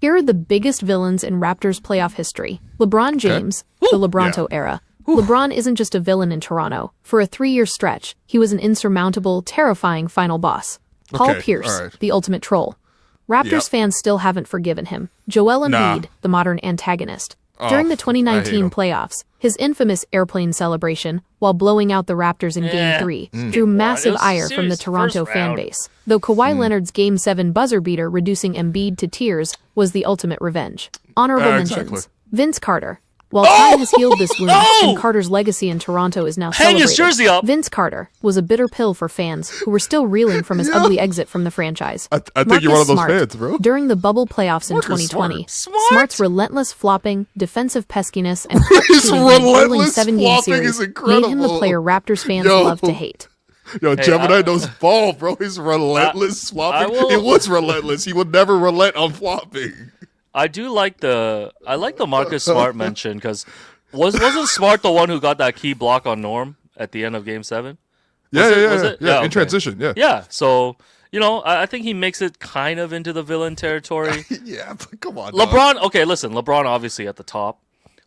Here are the biggest villains in Raptors playoff history. LeBron James, the LeBronto era. LeBron isn't just a villain in Toronto. For a 3-year stretch, he was an insurmountable, terrifying final boss. Paul Pierce, the ultimate troll. Raptors fans still haven't forgiven him. Joel Embiid, the modern antagonist. During the 2019 playoffs, his infamous airplane celebration, while blowing out the Raptors in Game 3, drew massive ire from the Toronto fan base. Though Kawhi Leonard's Game 7 buzzer beater reducing Embiid to tears was the ultimate revenge. Honorable mentions. Vince Carter. While time has healed this wound, and Carter's legacy in Toronto is now celebrated, his jersey up. Vince Carter was a bitter pill for fans who were still reeling from his ugly exit from the franchise. I think you're one of those fans, bro. During the bubble playoffs in 2020, Smart's relentless flopping, defensive peskiness, and his relentless 7-game series made him the player Raptors fans love to hate. Yo, Gemini knows ball, bro. He's relentless flopping. It was relentless. He would never relent on flopping. I like the Marcus Smart mention because wasn't Smart the one who got that key block on Norm at the end of Game 7? Yeah, in transition, yeah. Yeah, so I think he makes it kind of into the villain territory. Yeah, but come on. LeBron, LeBron obviously at the top.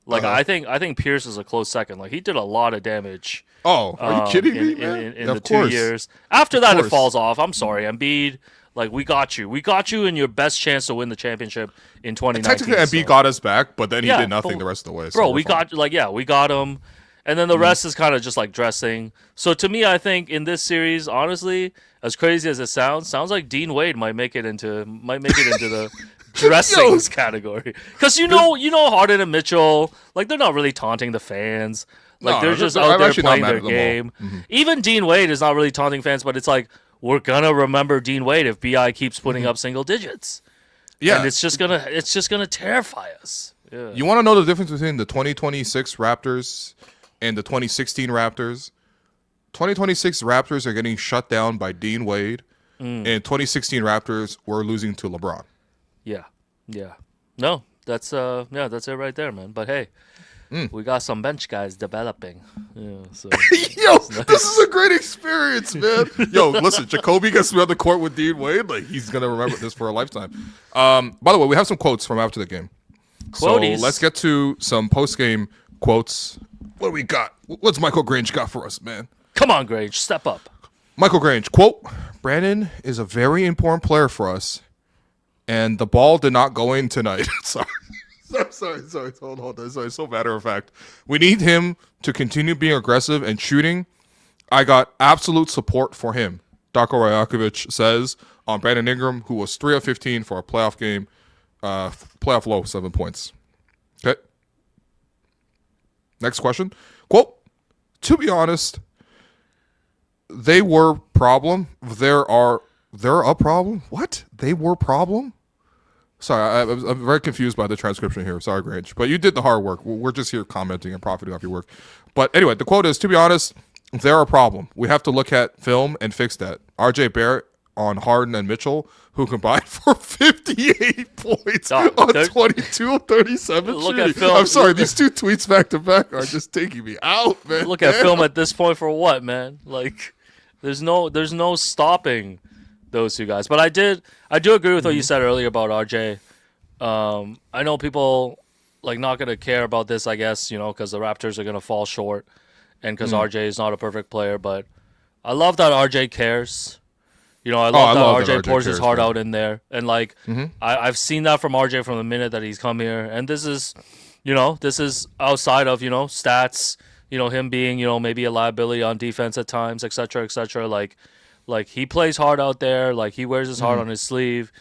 Like I think Pierce is a close second. Like he did a lot of damage. Oh, are you kidding me, man? In the 2 years after that, it falls off. I'm sorry, Embiid. Like, we got you. We got you in your best chance to win the championship in 2019. Technically, Embiid got us back, but then he did nothing the rest of the way. Bro, we got him. And then the rest is kind of just like dressing. So to me, I think in this series, honestly, as crazy as it sounds like Dean Wade might make it into the dressings category. Because you know Harden and Mitchell, like they're not really taunting the fans. Like they're just out there playing their game. Mm-hmm. Even Dean Wade is not really taunting fans, but it's like, we're gonna remember Dean Wade if BI keeps putting up single digits. Yeah, and it's just gonna terrify us. Yeah. You want to know the difference between the 2026 Raptors and the 2016 Raptors? 2026 Raptors are getting shut down by Dean Wade, and 2016 Raptors were losing to LeBron. Yeah. No, that's it right there, man. But hey. We got some bench guys developing. Yeah, so Yo, this is a great experience, man. Yo, listen, Jacoby gets me on the court with Dean Wade. Like, he's going to remember this for a lifetime. By the way, we have some quotes from after the game. Quoties. So let's get to some post-game quotes. What do we got? What's Michael Grange got for us, man? Come on, Grange, step up. Michael Grange, quote, Brandon is a very important player for us, and the ball did not go in tonight. Sorry. Hold on. Sorry, so matter of fact. We need him to continue being aggressive and shooting. I got absolute support for him. Darko Rajakovic says on Brandon Ingram, who was 3 of 15 for a playoff game, playoff low, 7 points. Okay. Next question. Quote, to be honest, they were problem. They're a problem? What? They were problem? Sorry, I'm very confused by the transcription here. Sorry, Grange. But you did the hard work. We're just here commenting and profiting off your work. But anyway, the quote is, to be honest, they're a problem. We have to look at film and fix that. RJ Barrett on Harden and Mitchell, who combined for 58 points on 22 of 37 shooting. I'm sorry, these two tweets back to back are just taking me out, man. Look at film at this point for what, man? Like, there's no stopping those two guys. But I do agree with what you said earlier about RJ. I know people like not gonna care about this, I guess, because the Raptors are gonna fall short, and because RJ is not a perfect player. But I love that RJ cares. I love that RJ pours his heart out in there, and like I've seen that from RJ from the minute that he's come here, and this is outside of stats. Him being maybe a liability on defense at times, etc., etc. Like he plays hard out there, like he wears his heart on his sleeve.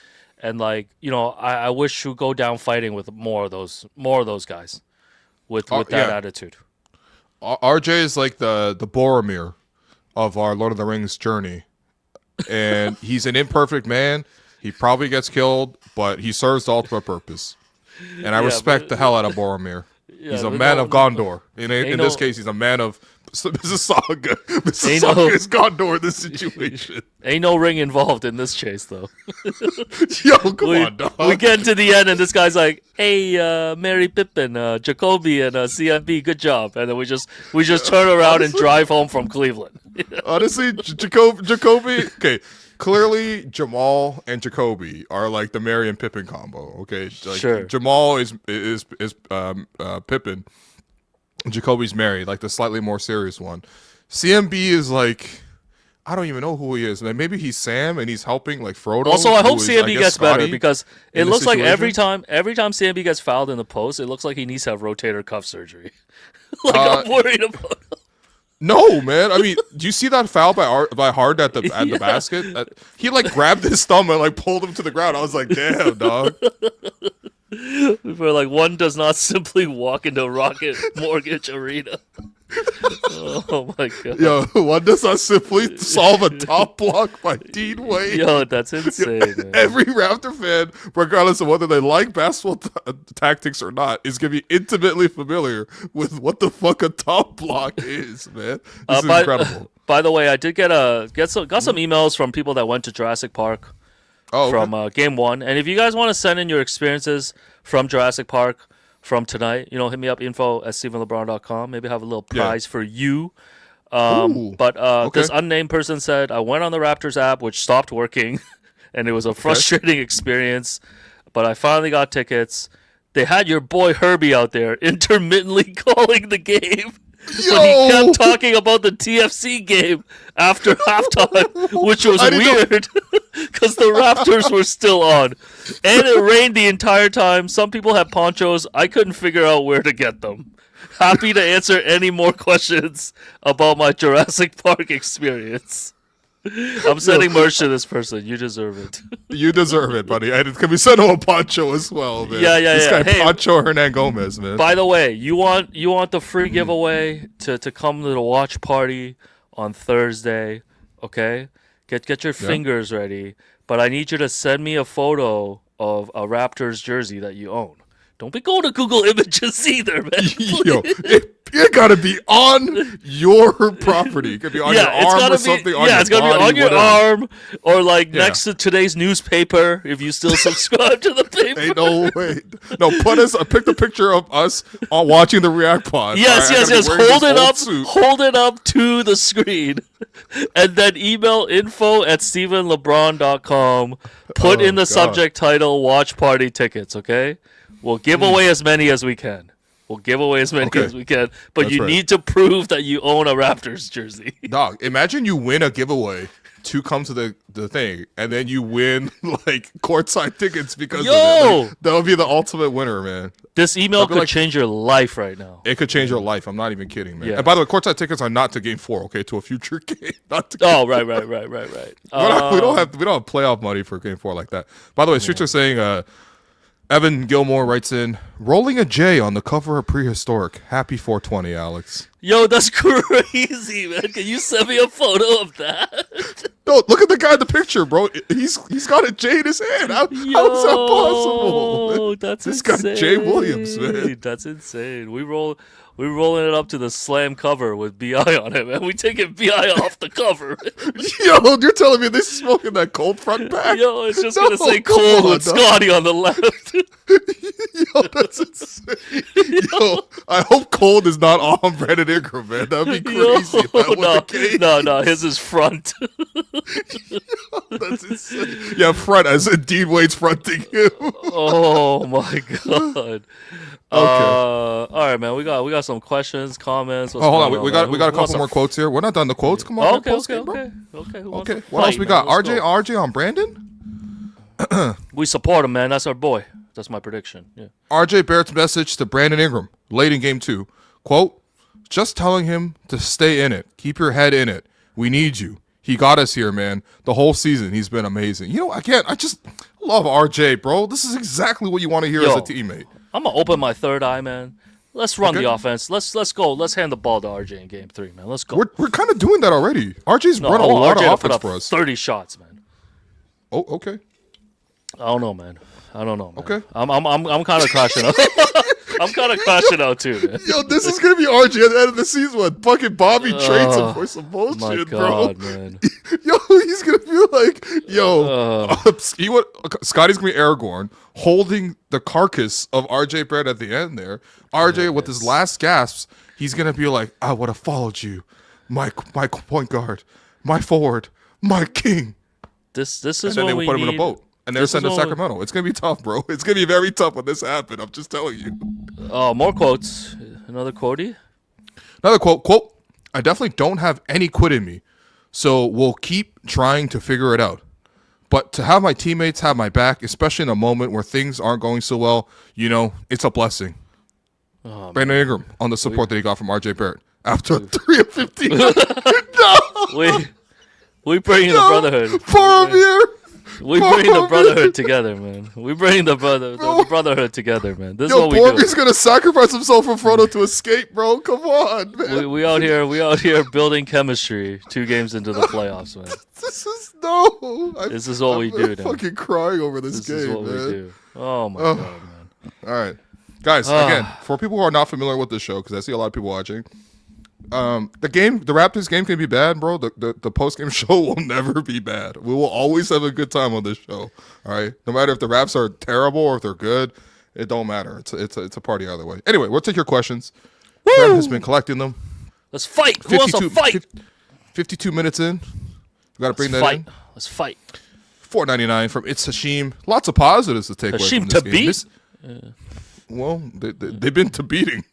And I wish to go down fighting with more of those guys, with that attitude. RJ is like the Boromir of our Lord of the Rings journey, and he's an imperfect man. He probably gets killed, but he serves the ultimate purpose, and I respect the hell out of Boromir. He's a man of Gondor. In this case, he's a man of Mississauga. Mississauga is Gondor in this situation. Ain't no ring involved in this chase, though. Yo, come on, dog. We get to the end, and this guy's like, "Hey, Mary Pippin, Jacoby, and CMB, good job." And then we just turn around and drive home from Cleveland. Honestly, Jacoby. Okay, clearly Jamal and Jacoby are like the Mary and Pippin combo. Okay, like, sure. Jamal is Pippin. Jacoby's Mary, like the slightly more serious one. CMB is like, I don't even know who he is. Maybe he's Sam and he's helping like Frodo. Also, I hope CMB gets better, because it looks like every time CMB gets fouled in the post, it looks like he needs to have rotator cuff surgery. I'm worried about him. No, man. I mean, do you see that foul by Hard at the basket? He like grabbed his thumb and like pulled him to the ground. I was like, damn, dog. For like, one does not simply walk into Rocket Mortgage Arena. Oh my god. Yo, one does not simply solve a top block by Dean Wade. Yo, that's insane. Man. Every Raptor fan, regardless of whether they like basketball tactics or not, is gonna be intimately familiar with what the fuck a top block is, man. This is incredible. By the way, I did got some emails from people that went to Jurassic Park. Oh, okay. From Game 1. And if you guys want to send in your experiences from Jurassic Park from tonight, hit me up, info@stevenlebron.com. Maybe have a little prize for you. This unnamed person said, I went on the Raptors app, which stopped working, and it was a frustrating experience, but I finally got tickets. They had your boy Herbie out there intermittently calling the game. Yo! But he kept talking about the TFC game after halftime, which was weird because the Raptors were still on. And it rained the entire time. Some people had ponchos. I couldn't figure out where to get them. Happy to answer any more questions about my Jurassic Park experience. I'm sending merch to this person. You deserve it. You deserve it, buddy. Can we send him a poncho as well, man? Yeah. This guy, Poncho Hernan Gomez, man. By the way, you want the free giveaway to come to the watch party on Thursday, okay? Get your fingers ready. But I need you to send me a photo of a Raptors jersey that you own. Don't be going to Google Images either, man. Yo, it gotta be on your property. It could be on your arm or something. It's gotta be on your arm or next to today's newspaper if you still subscribe to the paper. Ain't no way. No, pick the picture of us on watching the React Pod. Yes. Hold it up to the screen, and then email info@stevenlebron.com. Put in the subject title "Watch Party Tickets." Okay. We'll give away as many as we can. But you need to prove that you own a Raptors jersey. Dog, imagine you win a giveaway to come to the thing, and then you win courtside tickets because of it. That would be the ultimate winner, man. This email could change your life right now. It could change your life. I'm not even kidding, man. Yeah. And by the way, courtside tickets are not to Game 4, okay? To a future game. Not to right. We don't have playoff money for Game 4 like that. By the way, Streets are saying... Evan Gilmore writes in, rolling a J on the cover of Prehistoric. Happy 420, Alex. Yo, that's crazy, man. Can you send me a photo of that? No, look at the guy in the picture, bro. He's got a J in his hand. How is that possible? That's this insane. guy, Jay Williams, man. That's insane. We rolling it up to the slam cover with BI on it, man. We taking BI off the cover. Yo, you're telling me this is smoking that cold front pack? Yo, it's just gonna say Cole with Scottie on the left. Yo, that's insane. Yo, I hope Cold is not on Brandon Ingram, man. That'd be crazy. If that was the case. No, his is front. Yo, that's insane. Yeah, front as Dean Wade's fronting him. Oh my god. All right, man. We got some questions, comments. Hold on. We got a couple more quotes here. We're not done the quotes. Come on. Okay. What else we got? RJ on Brandon. We support him, man. That's our boy. That's my prediction. Yeah. RJ Barrett's message to Brandon Ingram late in game 2. Quote, just telling him to stay in it. Keep your head in it. We need you. He got us here, man. The whole season, he's been amazing. You know, I just love RJ, bro. This is exactly what you want to hear as a teammate. I'm going to open my third eye, man. Let's run the offense. Let's go. Let's hand the ball to RJ in game 3, man. Let's go. We're kind of doing that already. RJ's run a lot of offense for us. 30 shots, man. Oh, okay. I don't know, man. Okay. I'm kind of crashing out. I'm kind of crashing out too, man. Yo, this is gonna be RJ at the end of the season when fucking Bobby trades him for some bullshit, my God, bro. Man. Yo, he's gonna feel like, Scottie's gonna be Aragorn holding the carcass of RJ Barrett at the end there. RJ with his last gasps, he's gonna be like, I would have followed you, my point guard, my forward, my king. This is and then what they we put him need. in a boat. And they're sent to Sacramento. It's going to be tough, bro. It's going to be very tough when this happens. I'm just telling you. Oh, more quotes. Another quotey? Another quote. Quote, I definitely don't have any quit in me. So we'll keep trying to figure it out. But to have my teammates have my back, especially in a moment where things aren't going so well, you know, it's a blessing. Brandon Ingram on the support that he got from RJ Barrett. After 3 of 15. No! We bring in the brotherhood. Poor Amir. We bring the brotherhood together, man. We bring the brotherhood together, man. This is what we do. Borg's gonna sacrifice himself for Frodo to escape, bro. Come on, man. We out here building chemistry 2 games into the playoffs, man. This is what we do. I'm fucking crying over this game, This is what man. we do. Oh my God, man. All right, guys. Again, for people who are not familiar with this show, because I see a lot of people watching. The Raptors game can be bad, bro. The post-game show will never be bad. We will always have a good time on this show. All right, no matter if the Raps are terrible or if they're good, it don't matter. It's a party either way. Anyway, we'll take your questions. Graham has been collecting them. Let's fight. Who wants to fight? 52 minutes in. We got to bring that in. Let's fight. $4.99 from It's Hashim. Lots of positives to take away from this game. Well, they've been to beating.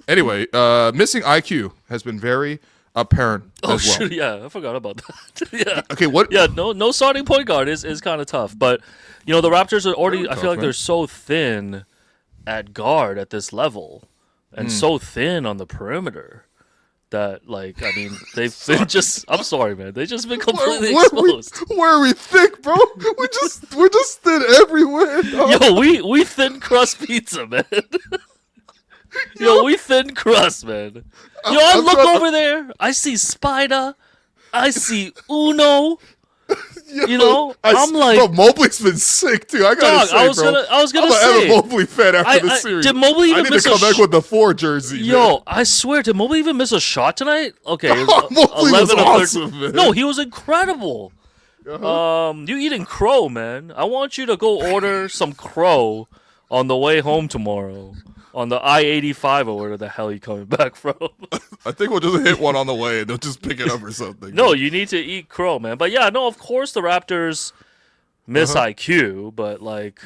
Anyway, missing IQ has been very apparent as well. Shit, yeah, I forgot about that. Yeah. Okay, what? Yeah, no starting point guard is kind of tough. But, you know, the Raptors are already, I feel like they're so thin at guard at this level and so thin on the perimeter that, like, I mean, they've been just, I'm sorry, man. They've just been completely exposed. Where are we thick, bro? We're just thin everywhere. Dog. Yo, we thin crust pizza, man. Yo, we thin crust, man. Yo, I look over there. I see Spider. I see Uno. Yo, you know, I'm like, bro, Mobley's been sick too. I gotta say, I was gonna I'm say, a Mobley fan after the series. Did Mobley even miss I need to come back with the 4 jersey. Yo, man. I swear, did Mobley even miss a shot tonight? Okay, Mobley 11 was awesome, man. No, he was incredible. You eating crow, man? I want you to go order some crow on the way home tomorrow. On the I-85 or where the hell you coming back from? I think we'll just hit one on the way and they'll just pick it up or something. No, you need to eat crow, man. But yeah, no, of course the Raptors miss IQ, but like,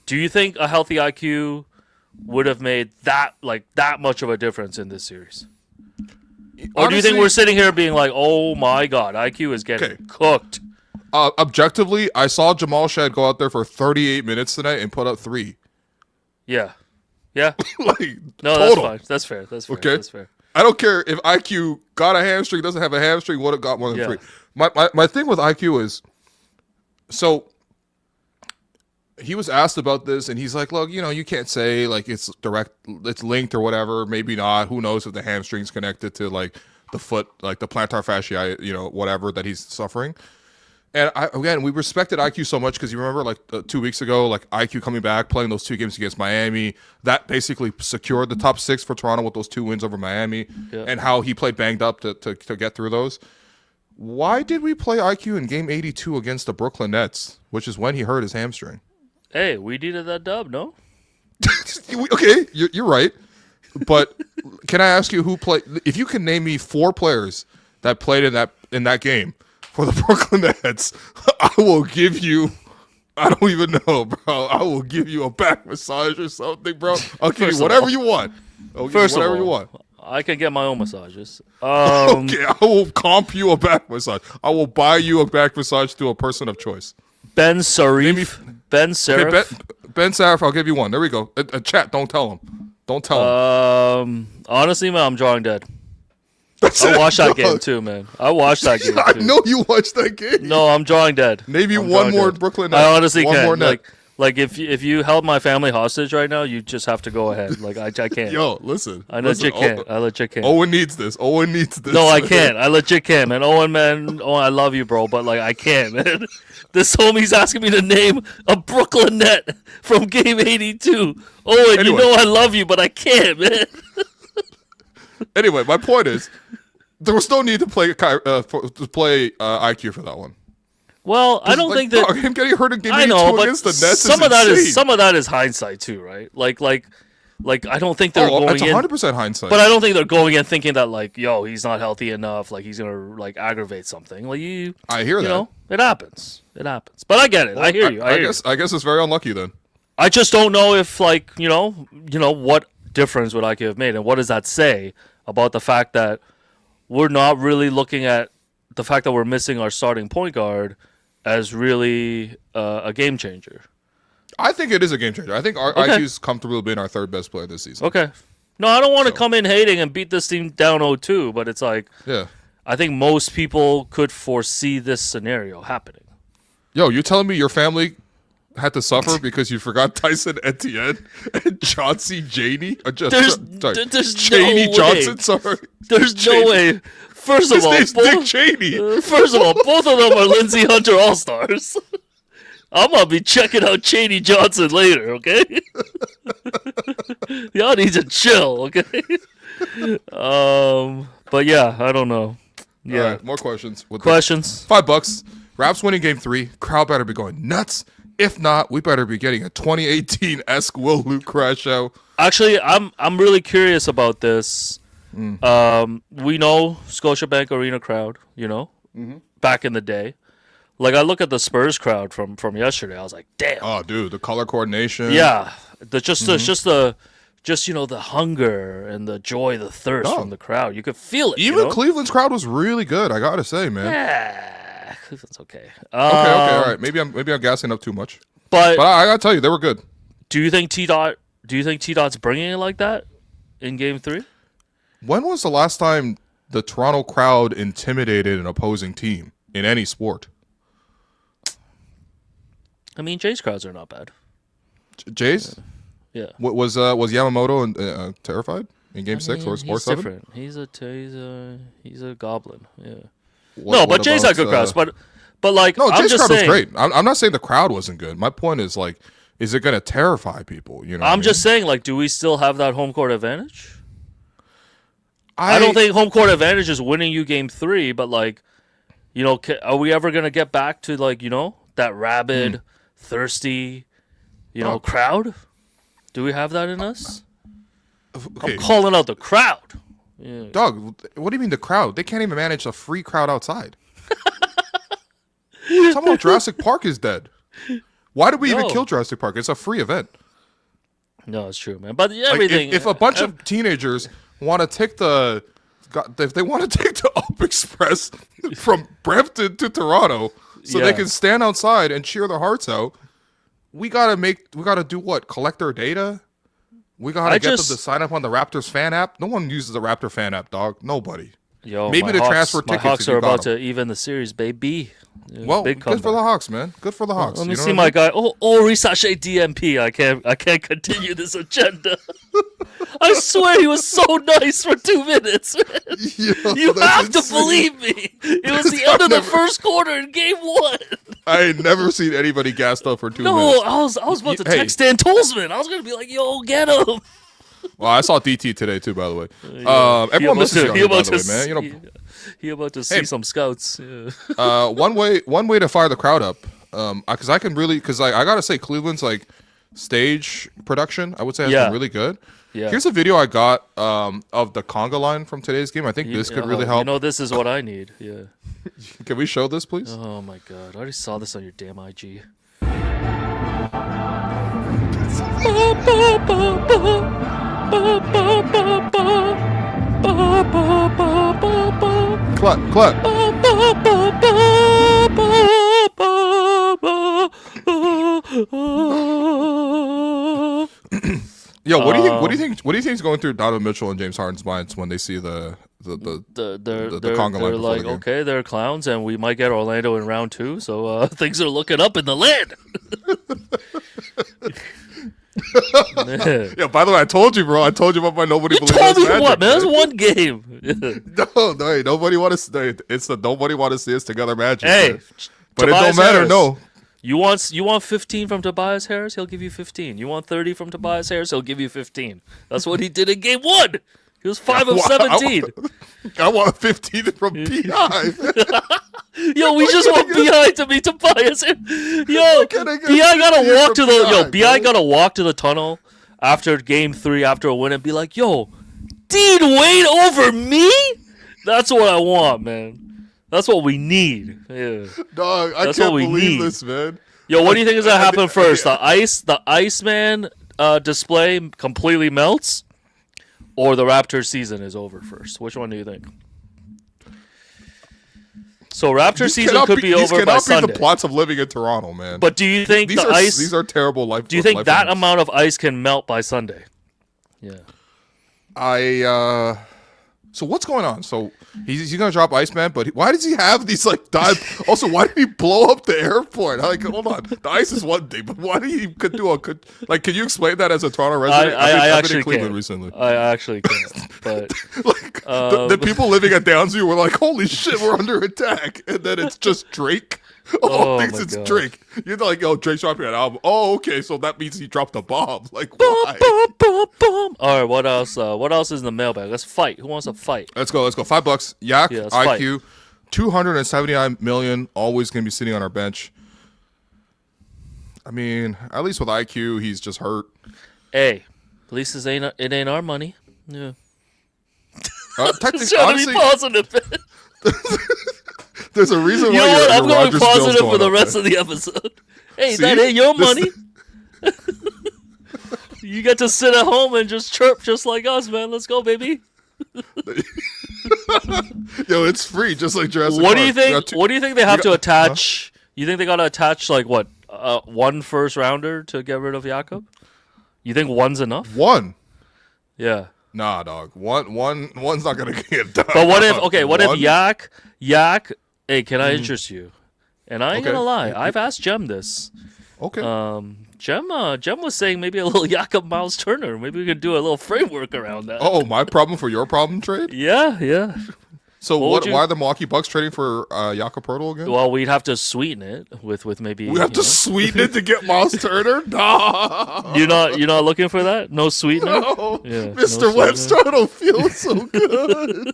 do you think a healthy IQ would have made that much of a difference in this series? Or do you think we're sitting here being like, oh my God, IQ is getting cooked? Objectively, I saw Jamal Shad go out there for 38 minutes tonight and put up 3. Yeah. Yeah. Like, no, total. That's fine. That's fair. Okay. That's fair. I don't care if IQ got a hamstring, doesn't have a hamstring, would have got more than 3. My thing with IQ is, so he was asked about this and he's like, look, you know, you can't say like it's linked or whatever. Maybe not. Who knows if the hamstring's connected to like the foot, like the plantar fascia, you know, whatever that he's suffering. And again, we respected IQ so much because you remember like 2 weeks ago, like IQ coming back, playing those 2 games against Miami. That basically secured the top 6 for Toronto with those 2 wins over Miami, and how he played banged up to get through those. Why did we play IQ in game 82 against the Brooklyn Nets, which is when he hurt his hamstring? Hey, we needed that dub, no? Okay, you're right. But can I ask you who played? If you can name me 4 players that played in that game for the Brooklyn Nets, I will give you. I don't even know, bro. I will give you a back massage or something, bro. I'll give you whatever you want. First of all, I can get my own massages. Okay, I will comp you a back massage. I will buy you a back massage to a person of choice. Ben Sarif. Ben Sarif. Okay, Ben Sarif, I'll give you one. There we go. Chat, don't tell him. Don't tell him. Honestly, man, I'm drawing dead. I watched that game too, man. I watched that game too. I know you watched that game. No, I'm drawing dead. Maybe one more Brooklyn Nets. I honestly one can't. More net. Like if you held my family hostage right now, you just have to go ahead. Like I can't. Yo, listen. I legit can't. I legit can't. Owen needs this. Owen needs this. No, I can't. I legit can't, man. Owen, I love you, bro, but like I can't, man. This homie's asking me to name a Brooklyn net from game 82. Owen, anyway, you know I love you, but I can't, man. Anyway, my point is, there was no need to play IQ for that one. Well, I don't think that him getting hurt in game 82 against the Nets some of that is hindsight too, right? Like I don't think they're going that's in. 100% hindsight. But I don't think they're going in thinking that like, yo, he's not healthy enough, like he's gonna like aggravate something. Like I hear that. You know, it happens. It happens. But I get it. Well, I hear you. I guess it's very unlucky then. I just don't know if like, you know what difference would IQ have made, and what does that say about the fact that we're not really looking at the fact that we're missing our starting point guard as really a game changer. I think it is a game changer. I think IQ's comfortable being our 3rd best player this season. Okay. No, I don't want to come in hating and beat this team down 0-2, but it's like, I think most people could foresee this scenario happening. Yo, you telling me your family had to suffer because you forgot Tyson Etienne and Chauncey Janey? There's Cheney no Johnson, way. sorry. There's no way. First of all, Dick Cheney. First of all, both of them are Lindsey Hunter All-Stars. I'm going to be checking out Cheney Johnson later, okay? Y'all need to chill, okay? But yeah, I don't know. Yeah. All right, more questions. Questions? $5. Raps winning game 3. Crowd better be going nuts. If not, we better be getting a 2018-esque Will Luke crash out. Actually, I'm really curious about this. We know Scotiabank Arena crowd, back in the day. Like, I look at the Spurs crowd from yesterday. I was like, damn. Oh, dude, the color coordination. Yeah. The hunger and the joy, the thirst from the crowd. You could feel it. Even Cleveland's crowd was really good, I got to say, man. Yeah, Cleveland's okay. Okay, all right. Maybe I'm gassing up too much. But I got to tell you, they were good. Do you think T-Dot's bringing it like that in game 3? When was the last time the Toronto crowd intimidated an opposing team in any sport? I mean, Jay's crowds are not bad. Jay's? Yeah. What was Yamamoto terrified in Game 6 or 7? Different. He's a goblin. Yeah. But Jay's had good crowds. But like, no, I'm Jay's just crowd saying, was great. I'm not saying the crowd wasn't good. My point is like, is it going to terrify people? I'm just saying, like, do we still have that home court advantage? I don't think home court advantage is winning you game 3, but like, are we ever going to get back to like, that rabid, thirsty, crowd? Do we have that in us? Okay. I'm calling out the crowd. Yeah. Dog, what do you mean the crowd? They can't even manage a free crowd outside. Talking about Jurassic Park is dead. Why did we even kill Jurassic Park? It's a free event. No, it's true, man. But everything. Like if a bunch of teenagers want to take the Up Express from Brampton to Toronto, so they can stand outside and cheer their hearts out, we gotta do what? Collect their data. We gotta get them to sign up on the Raptors fan app. No one uses the Raptor fan app, dog. Nobody. Yo, Maybe my the Hawks, transfer my tickets. Hawks if you are about got 'em. to even the series, baby. Yeah, Well, big good comeback. for the Hawks, man. Good for the Hawks. Let me You know see what my I mean? guy. Oh, Risache DMP. I can't continue this agenda. I swear he was so nice for 2 minutes, man. Yo, You that's have to insane. believe me. It was the end of the first quarter in game 1. I ained never seen anybody gassed up for 2 No, minutes. I was about to Hey. text Dan Tolzman. I was gonna be like, "Yo, get him." Well, I saw DT today too, by the way. Yeah. Everyone misses you, He on here, by about the to way, man. You know, he about to see Hey. some scouts. Yeah. one way to fire the crowd up, because I can really, because I gotta say, Cleveland's like stage production, I would say, has Yeah. been really good. Yeah. Here's a video I got of the conga line from today's game. I think this could really help. You know, this is what I need. Yeah. Can we show this, please? Oh my god, I already saw this on your damn IG. Clap, clap. Yo, what do you think? What do you think? What do you think is going through Donovan Mitchell and James Harden's minds when they see the They're conga line before like, the game? okay, they're clowns, and we might get Orlando in round 2, so things are looking up in the land. Yeah. By the way, I told you, bro. I told you about my nobody. You told me what, man? That's one game. No, hey, nobody want to. It's the nobody want to see us together magic. Hey, man. But it Tobias don't matter. Harris. No, You want 15 from Tobias Harris? He'll give you 15. You want 30 from Tobias Harris? He'll give you 15. That's what he did in game 1. He was 5 of 17. I want 15 from PI. Yo, we just want BI to be Tobias. Yo, can I get BI gotta 15 walk from to the PI, BI man? gotta walk to the tunnel after game 3 after a win and be like, yo, Dean Wade over me? That's what I want, man. That's what we need. Yeah. Dog, I That's can't what we believe need. this, man. Yo, what do you think is gonna happen first? The Iceman display completely melts, or the Raptors season is over first? Which one do you think? So Raptors season could be These over by cannot be Sunday. the plots of living in Toronto, man. But do you think these the are ice? these are terrible life. Do you think life that events. amount of ice can melt by Sunday? Yeah. So what's going on? So he's gonna drop Iceman, but why does he have these like dive? Also, why did he blow up the airport? Like, hold on, the ice is one thing, but why did he could do a like? Can you explain that as a Toronto resident? I I've been actually in Cleveland can't. recently. I actually can't. But Like the people living at Downsview were like, "Holy shit, we're under attack!" And then it's just Drake. Of all Oh things, my it's God. Drake. You're like, "Yo, Drake's dropping an album." Oh, okay, so that means he dropped a bomb. Like, why? boom, boom, boom. All right, what else? What else is in the mailbag? Let's fight. Who wants to fight? Let's go. $5. Yak, Yeah, let's IQ, 279 million. Always gonna be sitting on our bench. I mean, at least with IQ, he's just hurt. Hey, at least it ain't our money. Yeah. Technically, Trying honestly, to be positive. there's a reason You why know what? I'm your going to be Rogers bill's positive going for the up, rest man. of the episode. Hey, See? that ain't your This- money. You get to sit at home and just chirp just like us, man. Let's go, baby. Yo, it's free, just like Jurassic What do you Park. think? got two- What do you think they have to got- attach? You think they got to attach like what? One first rounder to get rid of Jakob? You think one's enough? One. Yeah. Nah, dog. One's not gonna get done. But what if? Okay, what One? if Yak? Hey, can I interest you? And I ain't Okay. gonna lie, I've asked Jem this. Okay. Jem was saying maybe a little Jakob Miles Turner. Maybe we could do a little framework around that. Oh, my problem for your problem trade. Yeah. So What would you- why are the Milwaukee Bucks trading for Jakob Poeltl again? Well, we'd have to sweeten it with maybe. We have to sweeten it to get Miles Turner. Nah. You're not looking for that? No sweetener. No. Yeah, Mr. no Webster, I don't feel so good.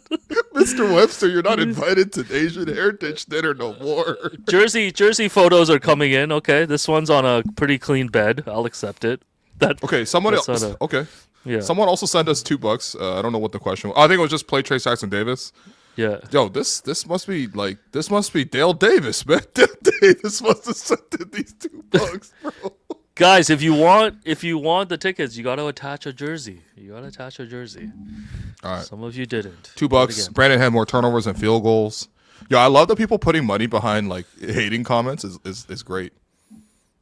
Mr. Webster, you're not invited to Asian Heritage Dinner no more. Jersey photos are coming in. Okay, this one's on a pretty clean bed. I'll accept it. That Okay, someone That's else. not a- Okay. yeah Someone also sent us $2. I don't know what the question was. I think it was just play Trey Saxon Davis. yeah. Yo, this must be Dale Davis, man. Dale Davis must have sent in these $2, bro. Guys, if you want the tickets, you got to attach a jersey. All right. Some of you didn't. $2. Again. Brandon had more turnovers and field goals. Yo, I love that people putting money behind like hating comments is great.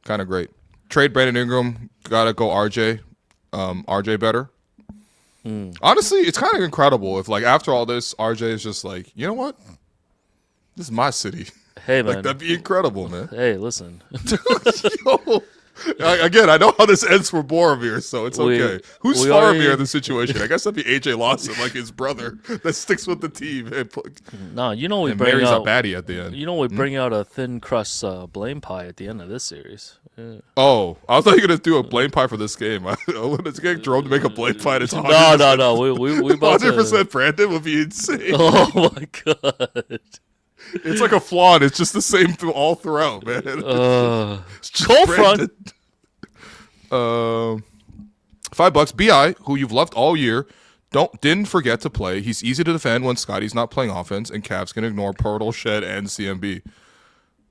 Kind of great. Trade Brandon Ingram. Gotta go RJ. RJ better. Honestly, it's kind of incredible if, like, after all this, RJ is just like, you know what? This is my city. Hey, man. Like, that'd be incredible, man. Hey, listen. Yo. Again, I know how this ends for Boromir, so it's okay. Who's Faramir in the situation? I guess that'd be AJ Lawson, like his brother, that sticks with the team. No, you know we and bring Mary's out a baddie at the end. You know we bring out a thin crust blame pie at the end of this series. Yeah. Oh, I thought you were gonna do a blame pie for this game. Let's get Jerome to make a blame pie. It's No. We about 100% Brandon would be insane. Oh my god. It's like a flaw. It's just the same all throughout, man. Cold front. $5. Bi, who you've loved all year, didn't forget to play. He's easy to defend when Scottie's not playing offense, and Cavs can ignore Portal, Shed, and CMB.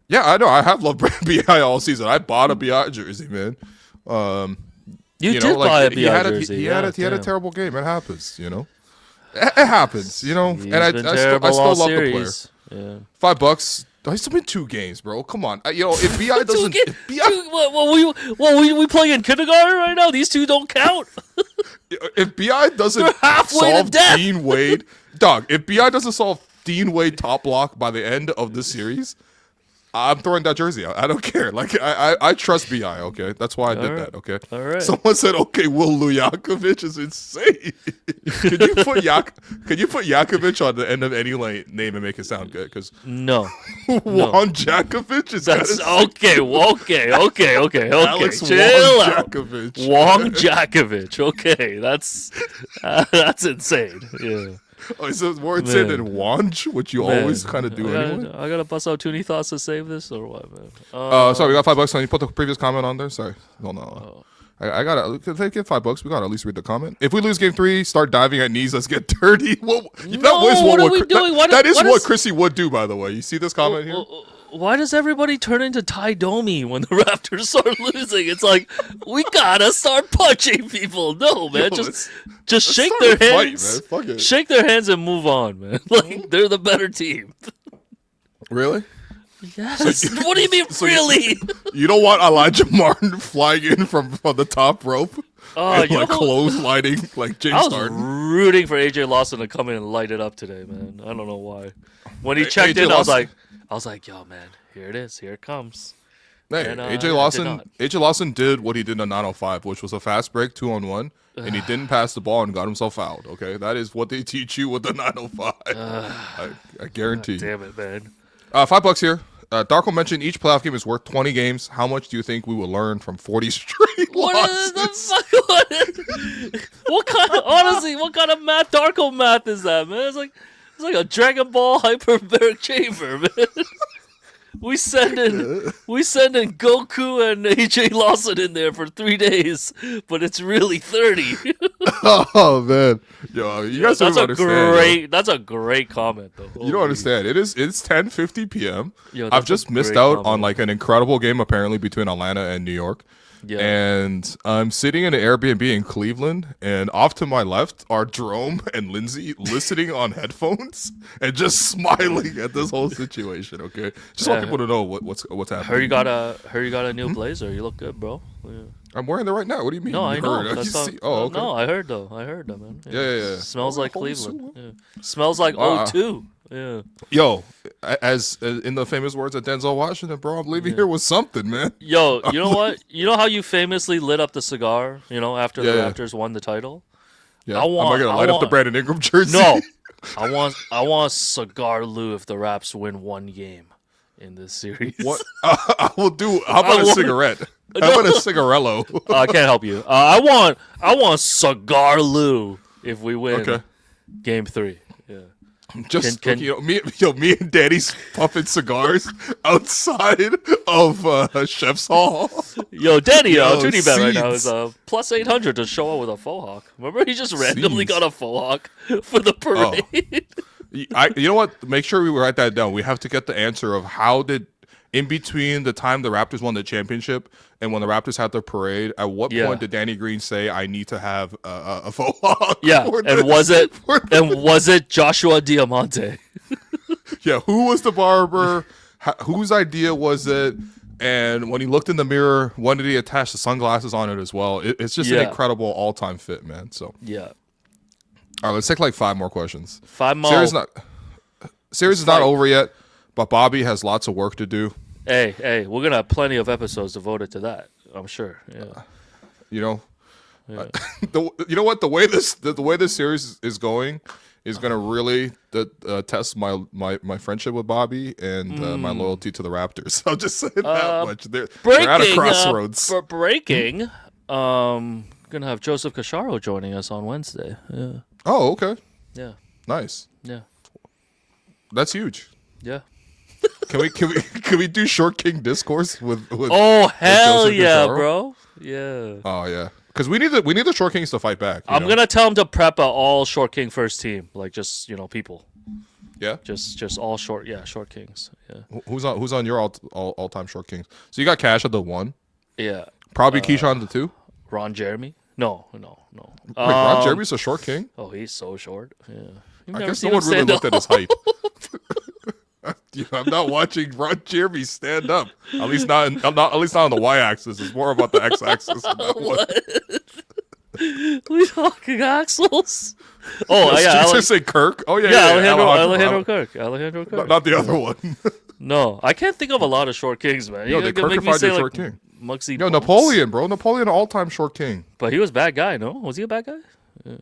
Yeah, I know. I have loved Bi all season. I bought a Bi jersey, man. You did buy a Bi jersey. He had a terrible game. It happens, you know. It happens, you know. He's and I still love series. the player. Yeah. $5. He's still been 2 games, bro. Come on, you know if Bi doesn't. We playing in kindergarten right now. These two don't count. If Bi doesn't solve Dean Wade, dog. If Bi doesn't solve Dean Wade top block by the end of this series, I'm throwing that jersey out. I don't care. Like I trust Bi. Okay, that's why I did that. Okay. All right. Someone said, "Okay, Will Lujakovic is insane." Can you put Jakovic on the end of any name and make it sound good? Because no, Wong Jakovic is okay. Alex Chill Wong out. Jakovic. Wong Jakovic. Okay, that's insane. Yeah. Oh, is it more insane than Wanj, which you always kind of do anyway? I gotta bust out Toonie thoughts to save this or what, man? Sorry, we got $5. Can you put the previous comment on there? Sorry, no. I gotta get $5. We gotta at least read the comment. If we lose game 3, start diving at knees. Let's get dirty. What are we doing? That is what Chrissy would do, by the way. You see this comment here? Why does everybody turn into Ty Domi when the Raptors start losing? It's like, we gotta start punching people. No, man, just shake their hands. Fight, man. Shake their hands and move on, man. Like, they're the better team. Really? Yes. What do you mean, really? You don't want Elijah Martin flying in from the top rope? And like clotheslining like James Harden. I was rooting for AJ Lawson to come in and light it up today, man. I don't know why. When he checked in, I was like, yo, man, here it is. Here it comes. Hey, and, AJ Lawson did what he did in 905, which was a fast break 2-on-1, and he didn't pass the ball and got himself fouled. Okay, that is what they teach you with the 905. I guarantee. Damn it, man. $5 here. Darko mentioned each playoff game is worth 20 games. How much do you think we will learn from 40 straight losses? What kind of math? Darko math is that, man? It's like a Dragon Ball hyperbaric chamber, man. We send in Goku and AJ Lawson in there for 3 days, but it's really 30. Oh man, yo, you guys don't understand. That's a great comment, though. You don't understand. It's 10:50 p.m. I've just missed out on like an incredible game apparently between Atlanta and New York. Yeah. And I'm sitting in an Airbnb in Cleveland, and off to my left are Jerome and Lindsay listening on headphones and just smiling at this whole situation. Okay, just want people to know what's happening. Heard you got a new blazer. You look good, bro. Yeah. I'm wearing it right now. What do you mean? No, I know. Oh, okay. No, I heard though, man. Yeah. Smells like Cleveland. Yeah. Smells like O2. Yeah. Yo, as in the famous words of Denzel Washington, bro, I'm leaving here with something, man. Yo, you know what? You know how you famously lit up the cigar, after the Raptors won the title? Yeah. Am I gonna light up the Brandon Ingram jersey? No. I want cigar Lou if the Raps win 1 game in this series. What? I will do. How about a cigarette? How about a cigarello? I can't help you. I want cigar Lou if we win game 3. Yeah. Just me and Daddy's puffing cigars outside of Chef's Hall. Yo, Daddy, ToonieBet right now is plus 800 to show up with a faux hawk. Remember, he just randomly got a faux hawk for the parade. You know what? Make sure we write that down. We have to get the answer of how did, in between the time the Raptors won the championship and when the Raptors had their parade, at what point did Danny Green say, "I need to have a faux hawk"? Yeah, was it Joshua Diamante? Yeah, who was the barber? Whose idea was it? And when he looked in the mirror, when did he attach the sunglasses on it as well? It's just an incredible all-time fit, man. So yeah. All right, let's take like 5 more questions. 5 more. Series is not over yet, but Bobby has lots of work to do. Hey, we're gonna have plenty of episodes devoted to that. I'm sure. Yeah. You know, you know what? The way this series is going is gonna really test my friendship with Bobby and my loyalty to the Raptors. I'll just say that much. They're at a crossroads. Breaking. Gonna have Joseph Cacharo joining us on Wednesday. Yeah. Oh, okay. Yeah. Nice. Yeah. That's huge. Yeah. Can we do Short King discourse with Oh hell with yeah, Cacharo? bro. Yeah. Oh yeah. Because we need the Short Kings to fight back. I'm gonna tell him to prep all Short King first team, like just people. Yeah. Just all Short Kings. Yeah. Who's on your all time Short Kings? So you got Cash at the 1. Yeah. Probably Keyshawn at the 2. Ron Jeremy? No. Wait, Ron Jeremy's a Short King? Oh, he's so short. Yeah. I guess no one really looked at his height. I'm not watching Ron Jeremy stand up. At least not on the y-axis. It's more about the x-axis. We talking axles? Oh, yeah. Did you say Kirk? Oh, yeah. Alejandro Kirk. Not the other one. No, I can't think of a lot of Short Kings, man. Yo, they Kirkified your Short King. Muggsy Yo, Bogues. Napoleon, bro. Napoleon, all-time Short King. But he was a bad guy, no? Was he a bad guy? Yeah.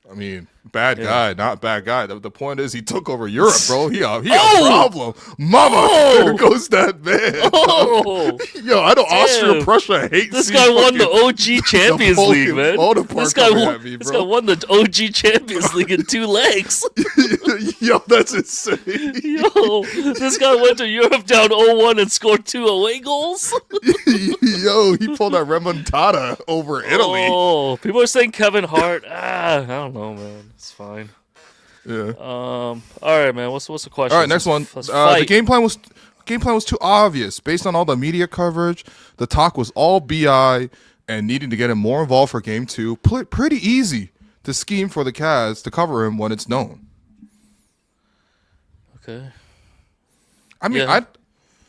I mean, bad guy, not bad guy. The point is he took over Europe, bro. He a problem. Mama, there goes that man. Oh, yo, I know Austria-Prussia hates this guy won the OG Champions League, man. This guy won the OG Champions League in 2 legs. Yo, that's insane. Yo, this guy went to Europe down 0-1 and scored 2 away goals. Yo, he pulled that remontada over Italy. Oh, people are saying Kevin Hart. I don't know, man. It's fine. Yeah. All right, man. What's the question? All right, next one. The game plan was too obvious. Based on all the media coverage, the talk was all BI and needing to get him more involved for game 2. Pretty easy to scheme for the Cavs to cover him when it's known. Okay. I mean, yeah.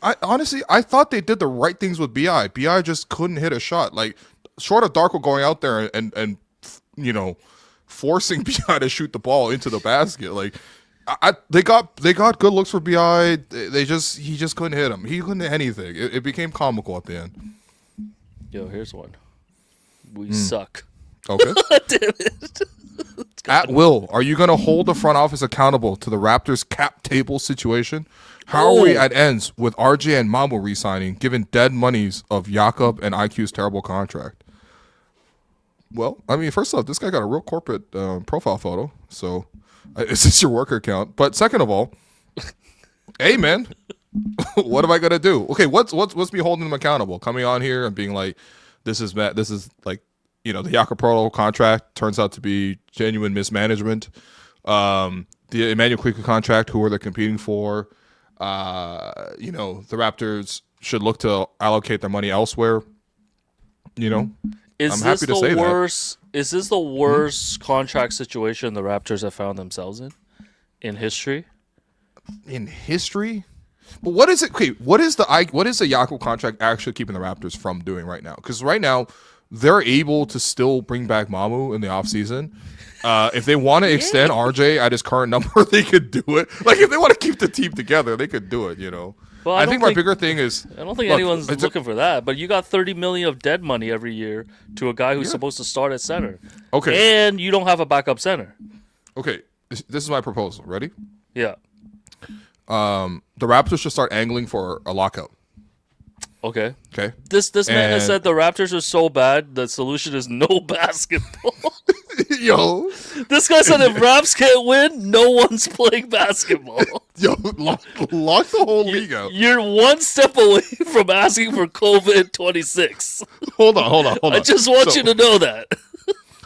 I honestly, I thought they did the right things with BI. BI just couldn't hit a shot. Like, short of Darko going out there and forcing BI to shoot the ball into the basket. Like, they got good looks for BI. He just couldn't hit him. He couldn't hit anything. It became comical at the end. Yo, here's one. We suck. Okay. Damn it. At will, are you going to hold the front office accountable to the Raptors cap table situation? How are we at ends with RJ and Mambo re-signing, given dead monies of Jakob and IQ's terrible contract? Well, I mean, first off, this guy got a real corporate profile photo, so is this your work account? But second of all, hey, man, what am I gonna do? Okay, what's me holding him accountable? Coming on here and being like, this is like, the Jakob contract turns out to be genuine mismanagement. The Emmanuel Quick contract, who are they competing for? The Raptors should look to allocate their money elsewhere. Is this the worst contract situation the Raptors have found themselves in history? In history? But what is it? Okay, what is the Jakob contract actually keeping the Raptors from doing right now? Because right now they're able to still bring back Mamu in the offseason. If they want to extend RJ at his current number, they could do it. Like, if they want to keep the team together, they could do it. Well, I think my bigger thing is, I don't think anyone's looking for that. But you got $30 million of dead money every year to a guy who's supposed to start at center. Okay, and you don't have a backup center. Okay, this is my proposal. Ready? Yeah. The Raptors should start angling for a lockout. Okay. This man has said the Raptors are so bad, the solution is no basketball. Yo. This guy said if Raps can't win, no one's playing basketball. Yo, lock the whole league out. You're one step away from asking for COVID-26. Hold on. I just want you to know that.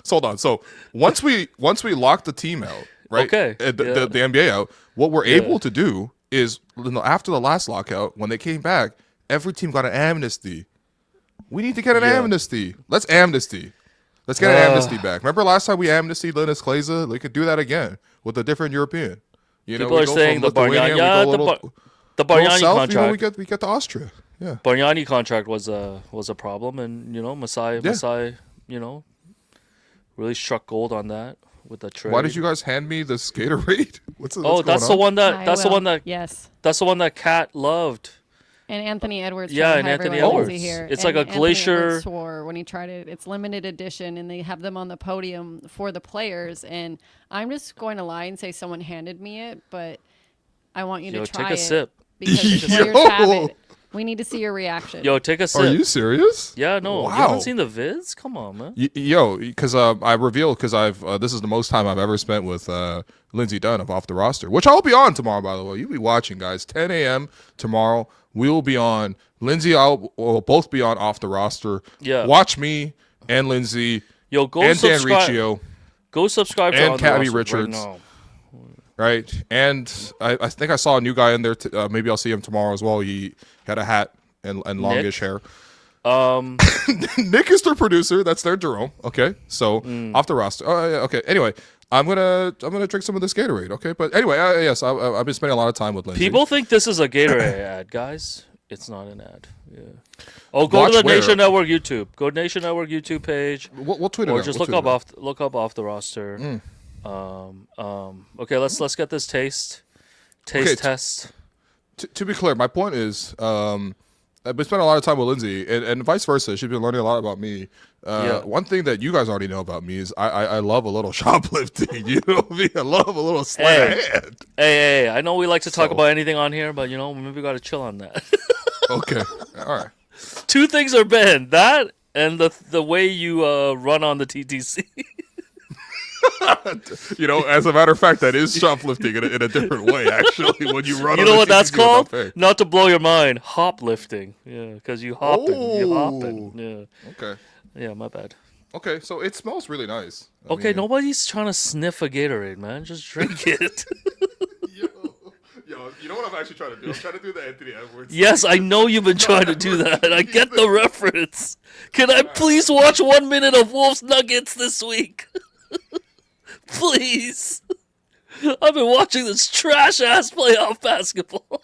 So hold on. So once we lock the team out, right? Okay. The NBA out, what we're able to do is, after the last lockout, when they came back, every team got an amnesty. We need to get an amnesty. Let's amnesty. Let's get an amnesty back. Remember last time we amnestied Linus Kleza? They could do that again with a different European. People are saying the Bargnani contract. We get to Austria. Yeah. Bargnani contract was a problem, and Masai, really struck gold on that. with the trade. Why did you guys hand me this Gatorade? What's that's the one that yes. That's the one that Kat loved. And Anthony Edwards. Yeah, and Anthony Edwards. Here. It's and like a Anthony glacier. Edwards swore when he tried it. It's limited edition, and they have them on the podium for the players. And I'm just going to lie and say someone handed me it, but I want you to try it. Take a sip. Because the players have it. We need to see your reaction. Yo, take a sip. Are you serious? Yeah, no. Wow. You haven't seen the vids? Come on, man. Because I revealed, because this is the most time I've ever spent with Lindsey Dunn of Off the Roster, which I'll be on tomorrow, by the way. You'll be watching, guys. 10 a.m. tomorrow. We will be on. Lindsey, will both be on Off the Roster. Yeah. Watch me and Lindsey and Dan Riccio. Go subscribe to and On the Cabby Roster Richards. right now. Right, and I think I saw a new guy in there. Maybe I'll see him tomorrow as well. He had a hat and longish hair. Nick is their producer. That's their Jerome. Okay, so Off the Roster. Oh, yeah, okay. Anyway, I'm gonna drink some of this Gatorade. Okay, but anyway, yes, I've been spending a lot of time with Lindsey. People think this is a Gatorade ad, guys. It's not an ad. Yeah. Oh, go to the Nation Network YouTube. Go to Nation Network YouTube page. We'll tweet it or out. just look up Off the Roster. Okay, let's get this taste test. To be clear, my point is, I've been spending a lot of time with Lindsey, and vice versa. She's been learning a lot about me. One thing that you guys already know about me is I love a little shoplifting. You know me? I love a little sleight of hand. Hey, I know we like to talk about anything on here, but maybe we got to chill on that. Okay, all right. Two things are banned: that and the way you run on the TTC. As a matter of fact, that is shoplifting in a different way. Actually, when you run, you know what that's called? Not to blow your mind, hoplifting. Yeah, because you hopping. Yeah. Okay. Yeah, my bad. Okay, so it smells really nice. Nobody's trying to sniff a Gatorade, man. Just drink it. Yo, you know what I'm actually trying to do? I'm trying to do the Anthony Edwards. Yes, I know you've been trying to do that. I get the reference. Can I please watch 1 minute of Wolves Nuggets this week? Please. I've been watching this trash-ass playoff basketball.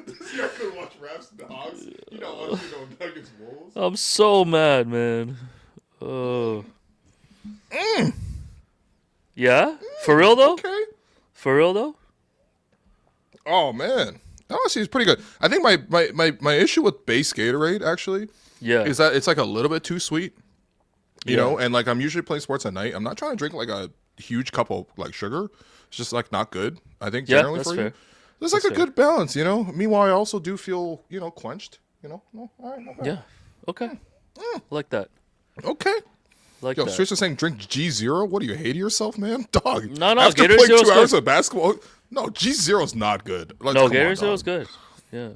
This guy could watch Raps and Hogs. You know what? Nuggets Wolves. I'm so mad, man. Oh. Yeah? For real, though? Okay. For real, though? Oh, man. Honestly, it's pretty good. I think my issue with base Gatorade, actually, is that it's like a little bit too sweet. You know, and like I'm usually playing sports at night. I'm not trying to drink like a huge cup of like sugar. It's just like not good, I think, generally that's for fair. you. There's like a good balance, Meanwhile, I also do feel, quenched, No, all right, not bad. Yeah. Okay. Like that. Okay. Like Yo, that. Switch is saying drink G0. What, are you hating yourself, man? Dog. No, After Gatorade playing Zero's 2 hours good. of basketball. No, G0 is not good. Gatorade Zero's good. Yeah.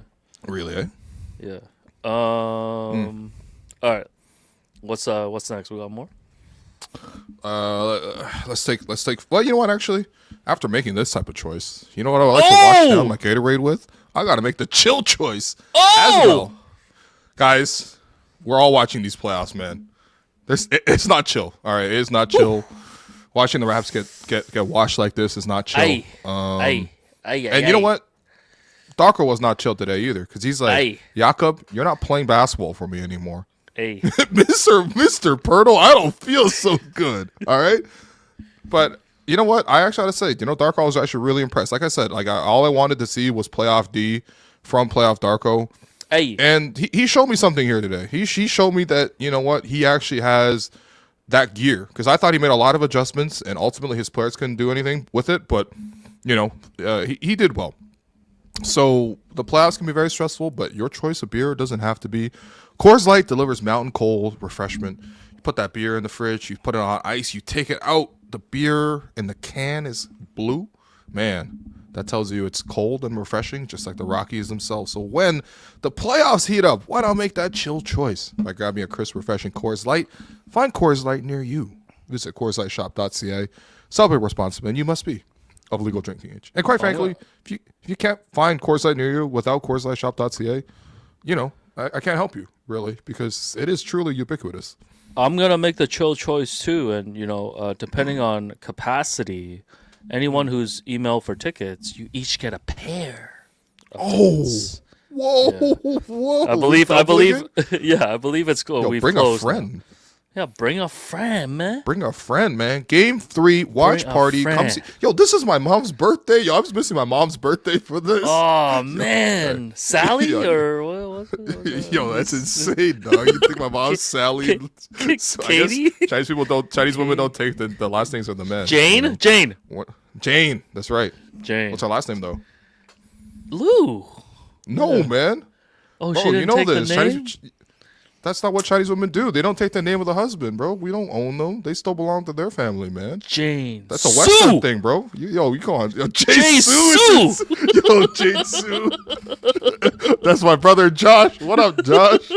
Really, eh? Yeah. All right. What's next? We got more? Let's take. Well, you know what? Actually, after making this type of choice, you know what I like to wash down my Gatorade with? I got to make the chill choice as well. Guys, we're all watching these playoffs, man. It's not chill. All right, it is not chill. Watching the Raps get washed like this is not chill. And you know what? Darko was not chill today either, because he's like, Jakob, you're not playing basketball for me anymore. Hey, Mr. Pirtle, I don't feel so good. All right, but you know what? I actually got to say, Darko was actually really impressed. Like I said, all I wanted to see was playoff D from playoff Darko. Hey, and he showed me something here today. He showed me that he actually has that gear, because I thought he made a lot of adjustments and ultimately his players couldn't do anything with it. But he did well. So the playoffs can be very stressful, but your choice of beer doesn't have to be. Coors Light delivers mountain cold refreshment. You put that beer in the fridge, you put it on ice, you take it out. The beer in the can is blue. Man, that tells you it's cold and refreshing, just like the Rockies themselves. So when the playoffs heat up, why not make that chill choice by grabbing a crisp, refreshing Coors Light? Find Coors Light near you. Visit CoorsLightShop.ca. Celebrate responsibly, and you must be of legal drinking age. And quite frankly, if you can't find Coors Light near you without CoorsLightShop.ca, I can't help you, really, because it is truly ubiquitous. I'm going to make the chill choice too. And, depending on capacity, anyone who's emailed for tickets, you each get a pair of tickets. Whoa. I believe, yeah, I believe it's cool. Yo, We've bring closed a friend. Yeah, bring a friend, man. Bring a friend, man. Game 3, watch Bring a party. Come friend. see. Yo, this is my mom's birthday. Yo, I was missing my mom's birthday for this. Oh man, Sally Yo. or what? Yo, that's insane, dog. You think my mom's Sally? So I guess Katie? Chinese women don't take the last names of the men. Jane? You know? Jane. What? Jane. That's right. Jane. What's her last name though? Lou. No, man. Oh, Bro, she didn't you know take this. the name? That's not what Chinese women do. They don't take the name of the husband, bro. We don't own them. They still belong to their family, man. Jane. That's a Western Sue! thing, bro. You go on. Yo, Jay Sue. Sue! Yo, Jay Sue. That's my brother Josh. What up, Josh?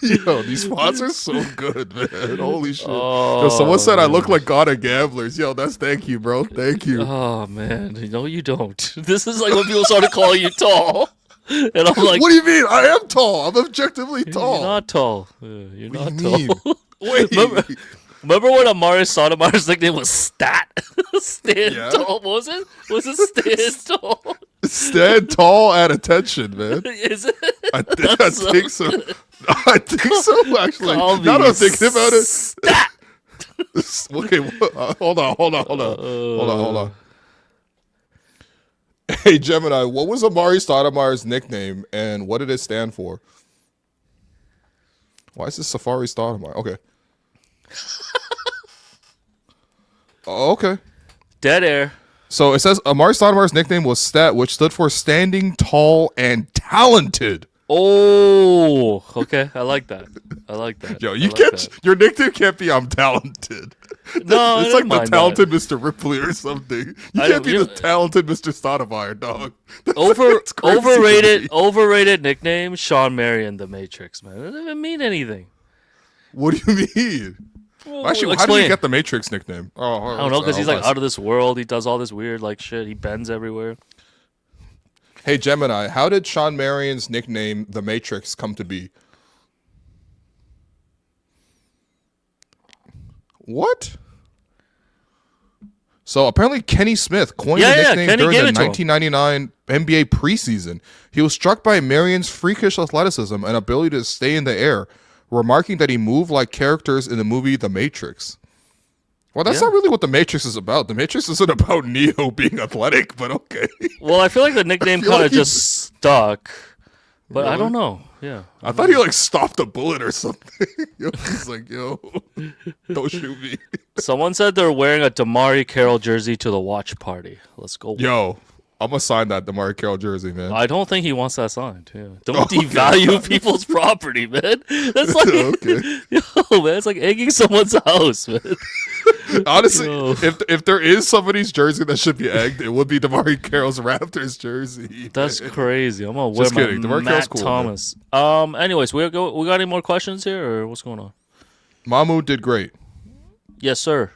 Yo, these spots are so good, man. Holy shit. Yo, someone said I look like God of Gamblers. Yo, thank you, bro. Thank you. Oh man, no, you don't. This is like when people started calling you tall, and I'm like, What do you mean? I am tall. I'm objectively tall. You're not tall. You're What not do you tall. mean? Wait. Remember when Amari Stoudemire's nickname was Stat? Stand Yeah. tall. What was it? Was it Stand tall? Stand tall at attention, man. Is it? I think so. I think so, actually. Call Now that me I'm thinking about it. Stat. Okay, hold on. Hey, Gemini, what was Amari Stoudemire's nickname and what did it stand for? Why is this Safari Stoudemire? Okay. Oh, okay. Dead air. So it says Amari Stoudemire's nickname was STAT, which stood for Standing Tall and Talented. Oh, okay. I like that. Yo, I you like can't. that. Your nickname can't be I'm talented. No, It's I like don't the mind talented Mr. Ripley or something. You I can't be don't- the talented Mr. Stoudemire, dog. That's crazy to me. overrated nickname. Sean Marion, The Matrix. Man, it doesn't even mean anything. What do you mean? Well, Actually, how did explain. he get the Matrix nickname? Oh, I don't know, because he's like out of this world. He does all this weird like shit. He bends everywhere. Hey, Gemini, how did Sean Marion's nickname, The Matrix, come to be? What? So apparently Kenny Smith coined the nickname Kenny during gave the it to him. 1999 NBA preseason. He was struck by Marion's freakish athleticism and ability to stay in the air, remarking that he moved like characters in the movie The Matrix. Well, that's not really what The Matrix is about. The Matrix isn't about Neo being athletic, but okay. Well, I feel like the nickname feel kind of like he- just stuck, but I Really? don't know. Yeah. I thought he like stopped a bullet or something. He's like, yo, don't shoot me. Someone said they're wearing a Damari Carroll jersey to the watch party. Let's go. Yo, I'm gonna sign that DeMar Carroll jersey, man. I don't think he wants that signed. Yeah. Don't Okay. devalue people's property, man. That's like, Okay. yo, man, it's like egging someone's house, man. Honestly, Yo. if there is somebody's jersey that should be egged, it would be DeMar Carroll's Raptors jersey. That's crazy. I'm gonna wear Just my kidding. DeMar Carroll's Matt cool, man. Thomas. Anyways, we got any more questions here, or what's going on? Mahmoud did great. Yes, sir.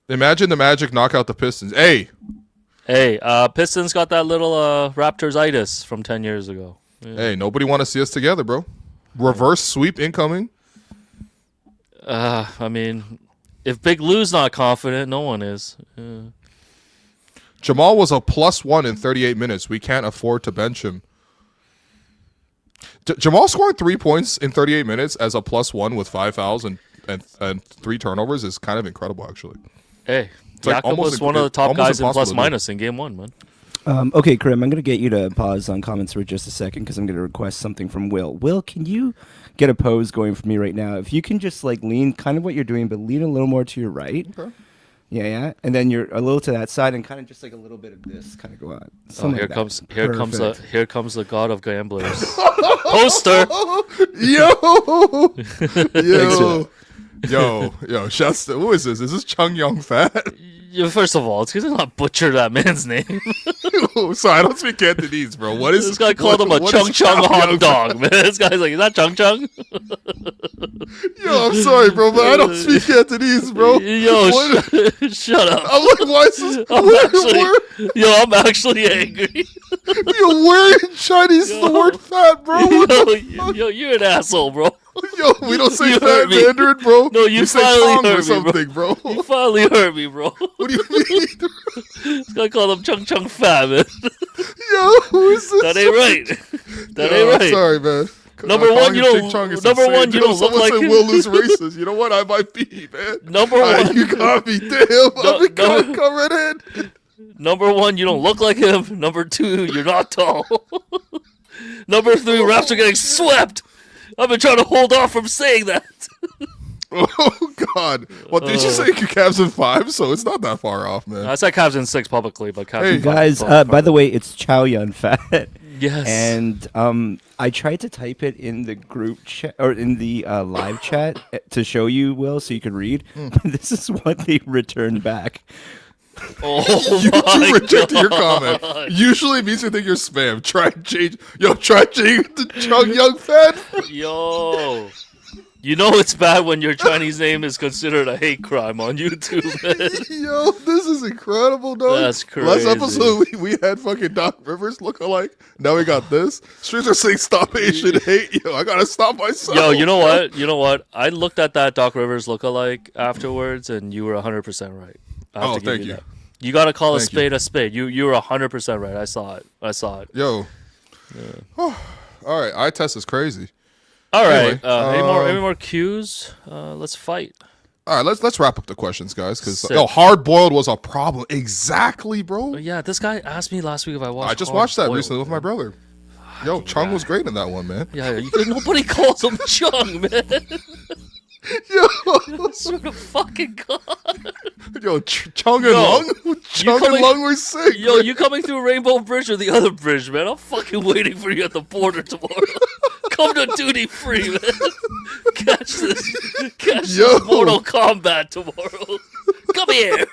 Imagine the Magic knock out the Pistons. Hey, Pistons got that little Raptors-itis from 10 years ago. Yeah. hey, nobody want to see us together, bro. Reverse sweep incoming. I mean, if Big Lou's not confident, no one is. Yeah. Jamal was a +1 in 38 minutes. We can't afford to bench him. Jamal scoring 3 points in 38 minutes as a +1 with 5 fouls and 3 turnovers is kind of incredible, actually. Hey, like Jakob almost was one of the top almost guys in impossible plus to do. minus in game 1, man. Okay, Krim, I'm going to get you to pause on comments for just a second because I'm going to request something from Will. Will, can you get a pose going for me right now? If you can just like lean kind of what you're doing, but lean a little more to your right. Okay. Yeah. And then you're a little to that side and kind of just like a little bit of this kind of go out. Oh, Something here like comes that. here comes the god of gamblers. Poster. Yo, shouts to, who is this? Is this Chung Young Fat? Yeah, first of all, it's because not butcher that man's name. Sorry, I don't speak Cantonese, bro. What is This guy called him a what chung is chung Chung hot Young dog, man. This guy's like, is that chung chung? Yo, I'm sorry, bro, but I don't speak Cantonese, bro. Yo, What- shut up. I'm like, why is this? I'm actually angry. Yo, where in Chinese is the word fat, bro? What the Yo, you're an asshole, bro. Yo, we don't say You fat hurt me. Mandarin, bro. No, you we say finally Tong or hurt me, bro. something, bro. You finally hurt me, bro. What do you mean? This guy called him chung chung fat, man. Yo, who is this? That ain't right. That Yo, ain't I'm right. sorry, man. Number one, you don't. Number one, you don't look like him. Will lose races. You know what? I might be, man. Number one, you got me. Damn, I'm coming in. Number one, you don't look like him. Number two, you're not tall. Number three, Raps are getting swept. I've been trying to hold off from saying that. Oh God! Well, did you say Cavs in 5? So it's not that far off, man. I said Cavs in 6 publicly, but Cavs in 5. Guys, by the way, it's Chow Yun Fat. Yes. And I tried to type it in the group chat or in the live chat to show you, Will, so you could read. But this is what they returned back. Oh you rejected your comment. Usually means you think you're spam. Try change the Chung Young Fan. Yo. You know it's bad when your Chinese name is considered a hate crime on YouTube, man. Yo, this is incredible, dog. That's crazy. Last episode, we had fucking Doc Rivers look alike. Now we got this. Streets are saying stop Asian hate. Yo, I gotta stop myself. Yo, you know what? You know what? I looked at that Doc Rivers look-alike afterwards, and you were 100% right. Oh, thank you. That. You gotta call a spade a spade. You were 100% right. I saw it. Yo. Yeah. Oh, all right, eye test is crazy. All right. Anyway, any more cues? Let's fight. All right, let's wrap up the questions, guys, because hard boiled was a problem. Exactly, bro. Yeah, this guy asked me last week if I watched. I just watched that recently with my brother. Yo, Chung was great in that one, man. Yeah, nobody calls him Chung, man. Yo, I swear to fucking God. Yo, Chung and Lung? Chung and Lung were sick. Yo, you coming through Rainbow Bridge or the other bridge, man? I'm fucking waiting for you at the border tomorrow. Come to duty free, man. Catch this Mortal Kombat tomorrow. Come here.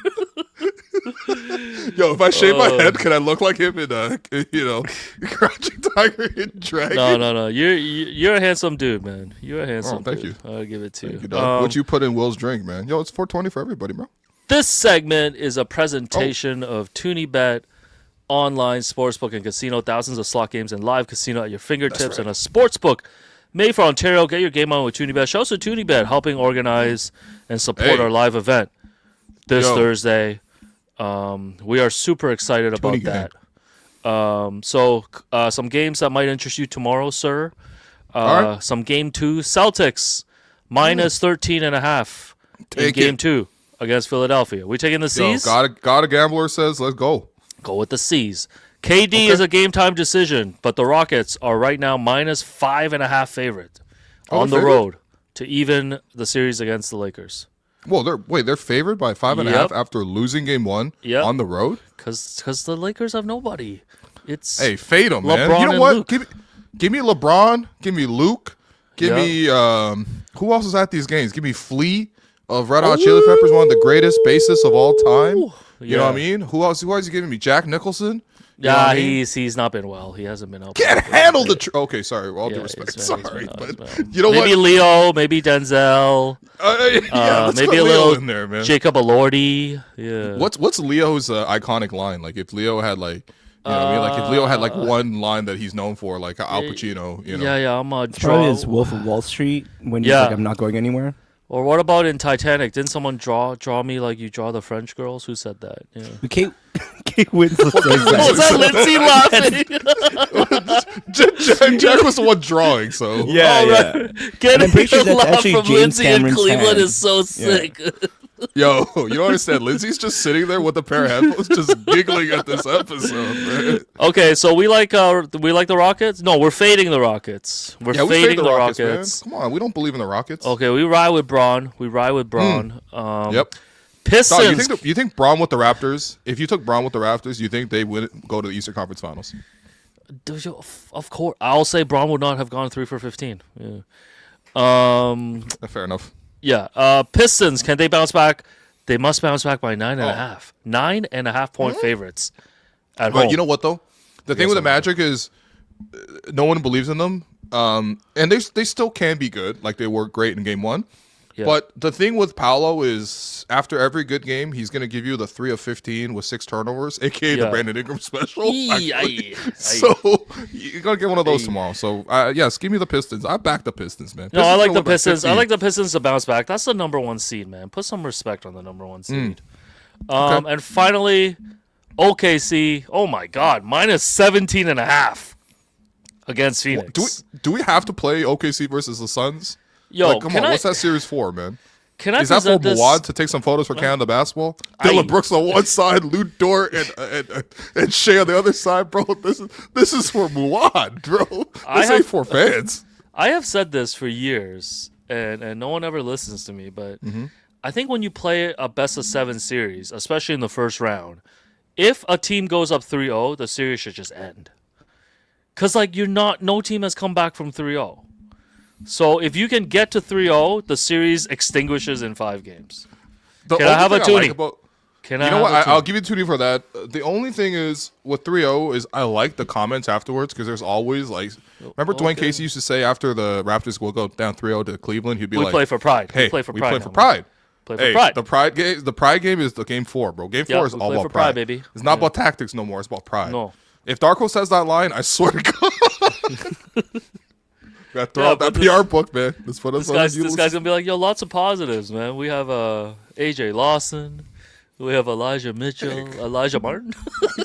Yo, if I shave my head, can I look like him in Crouching Tiger, Hidden Dragon? No. You're a handsome dude, man. You're a handsome dude. Thank you. I'll give it to you. What you put in Will's drink, man? Yo, it's $4.20 for everybody, bro. This segment is a presentation of ToonieBet, online sportsbook and casino. Thousands of slot games and live casino at your fingertips, and a sportsbook made for Ontario. Get your game on with ToonieBet. Shout out to ToonieBet helping organize and support our live event this Thursday. We are super excited about that. So some games that might interest you tomorrow, sir. Some game 2, Celtics minus 13.5 in game 2 against Philadelphia. We taking the C's? Got a gambler says let's go. Go with the C's. KD is a game time decision, but the Rockets are right now minus 5.5 favorite on the road to even the series against the Lakers. Well, they're favored by 5.5 after losing game 1 on the road? Because the Lakers have nobody. Hey, fade them, man. LeBron You know what? Luke. Give me LeBron. Give me Luke. Give me who else is at these games? Give me Flea of Red Hot Chili Peppers, one of the greatest bassists of all time. You know what I mean? Who else is he giving me? Jack Nicholson. He's not been well. He hasn't been up. Can't handle the okay, sorry. With all due respect. Sorry, but you know maybe what? Leo, maybe Denzel. Maybe a little in there, man. Jacob Elordi. Yeah. What's Leo's iconic line? Like if Leo had like. You know what I mean? Like if Leo had like one line that he's known for, like Al Pacino, you know. Yeah, I'm a draw. Probably his Wolf of Wall Street when he's like, I'm not going anywhere. Or what about in Titanic? Didn't someone draw me like you draw the French girls? Who said that? Yeah. Kate Winslet says that. Was that Lindsay laughing? Jack was the one drawing, so yeah. Getting pretty sure a that's laugh actually from James Lindsay in Cameron's Cleveland hand. is so sick. Yo, you don't understand. Lindsay's just sitting there with a pair of headphones, just giggling at this episode, man. Okay, so we like the Rockets. No, we're fading the Rockets. We're fading the Rockets. Man. Come on, we don't believe in the Rockets. Okay, we ride with Braun. Yep. Pistons. You think Braun with the Raptors? If you took Braun with the Raptors, you think they would go to the Eastern Conference Finals? Of course, I'll say Braun would not have gone 3 for 15. Yeah. Fair enough. Yeah. Pistons, can they bounce back? They must bounce back by 9.5. 9.5 point favorites at home. But you know what though? The thing with the Magic is no one believes in them. And they still can be good. Like they were great in game 1. Yeah. But the thing with Paolo is after every good game, he's going to give you the 3 of 15 with 6 turnovers, a.k.a. the Brandon Ingram special. So you're going to get one of those tomorrow. So, yes, give me the Pistons. I back the Pistons, man. No, I like the Pistons. I like the Pistons to bounce back. That's the number 1 seed, man. Put some respect on the number 1 seed. And finally, OKC. Oh, my God. Minus 17.5 against Phoenix. Do we have to play OKC versus the Suns? Yo, like, come on, what's that series for, man? Is that for Mawad to take some photos for Canada basketball? Dylan Brooks on one side, Lou Dort and Shea on the other side, bro. This is for Mawad, bro. This ain't for fans. I have said this for years, and no one ever listens to me, but I think when you play a best-of-7 series, especially in the first round, if a team goes up 3-0, the series should just end. Because, like, no team has come back from 3-0. So if you can get to 3-0, the series extinguishes in 5 games. Can I have a Toonie? You know what? I'll give you Toonie for that. The only thing is with 3-0 is I like the comments afterwards because there's always like, remember Dwayne Casey used to say after the Raptors will go down 3-0 to Cleveland, he'd be like, "We play for pride. Hey, we play for we pride. play for pride. Play for pride. The pride game is the game 4, bro. Game 4 is all about pride, baby. It's not about tactics no more. It's about pride. No. If Darko says that line, I swear to God. Gotta throw out that PR book, man. This guy's gonna be like, yo, lots of positives, man. We have AJ Lawson, we have Elijah Mitchell, Elijah Martin.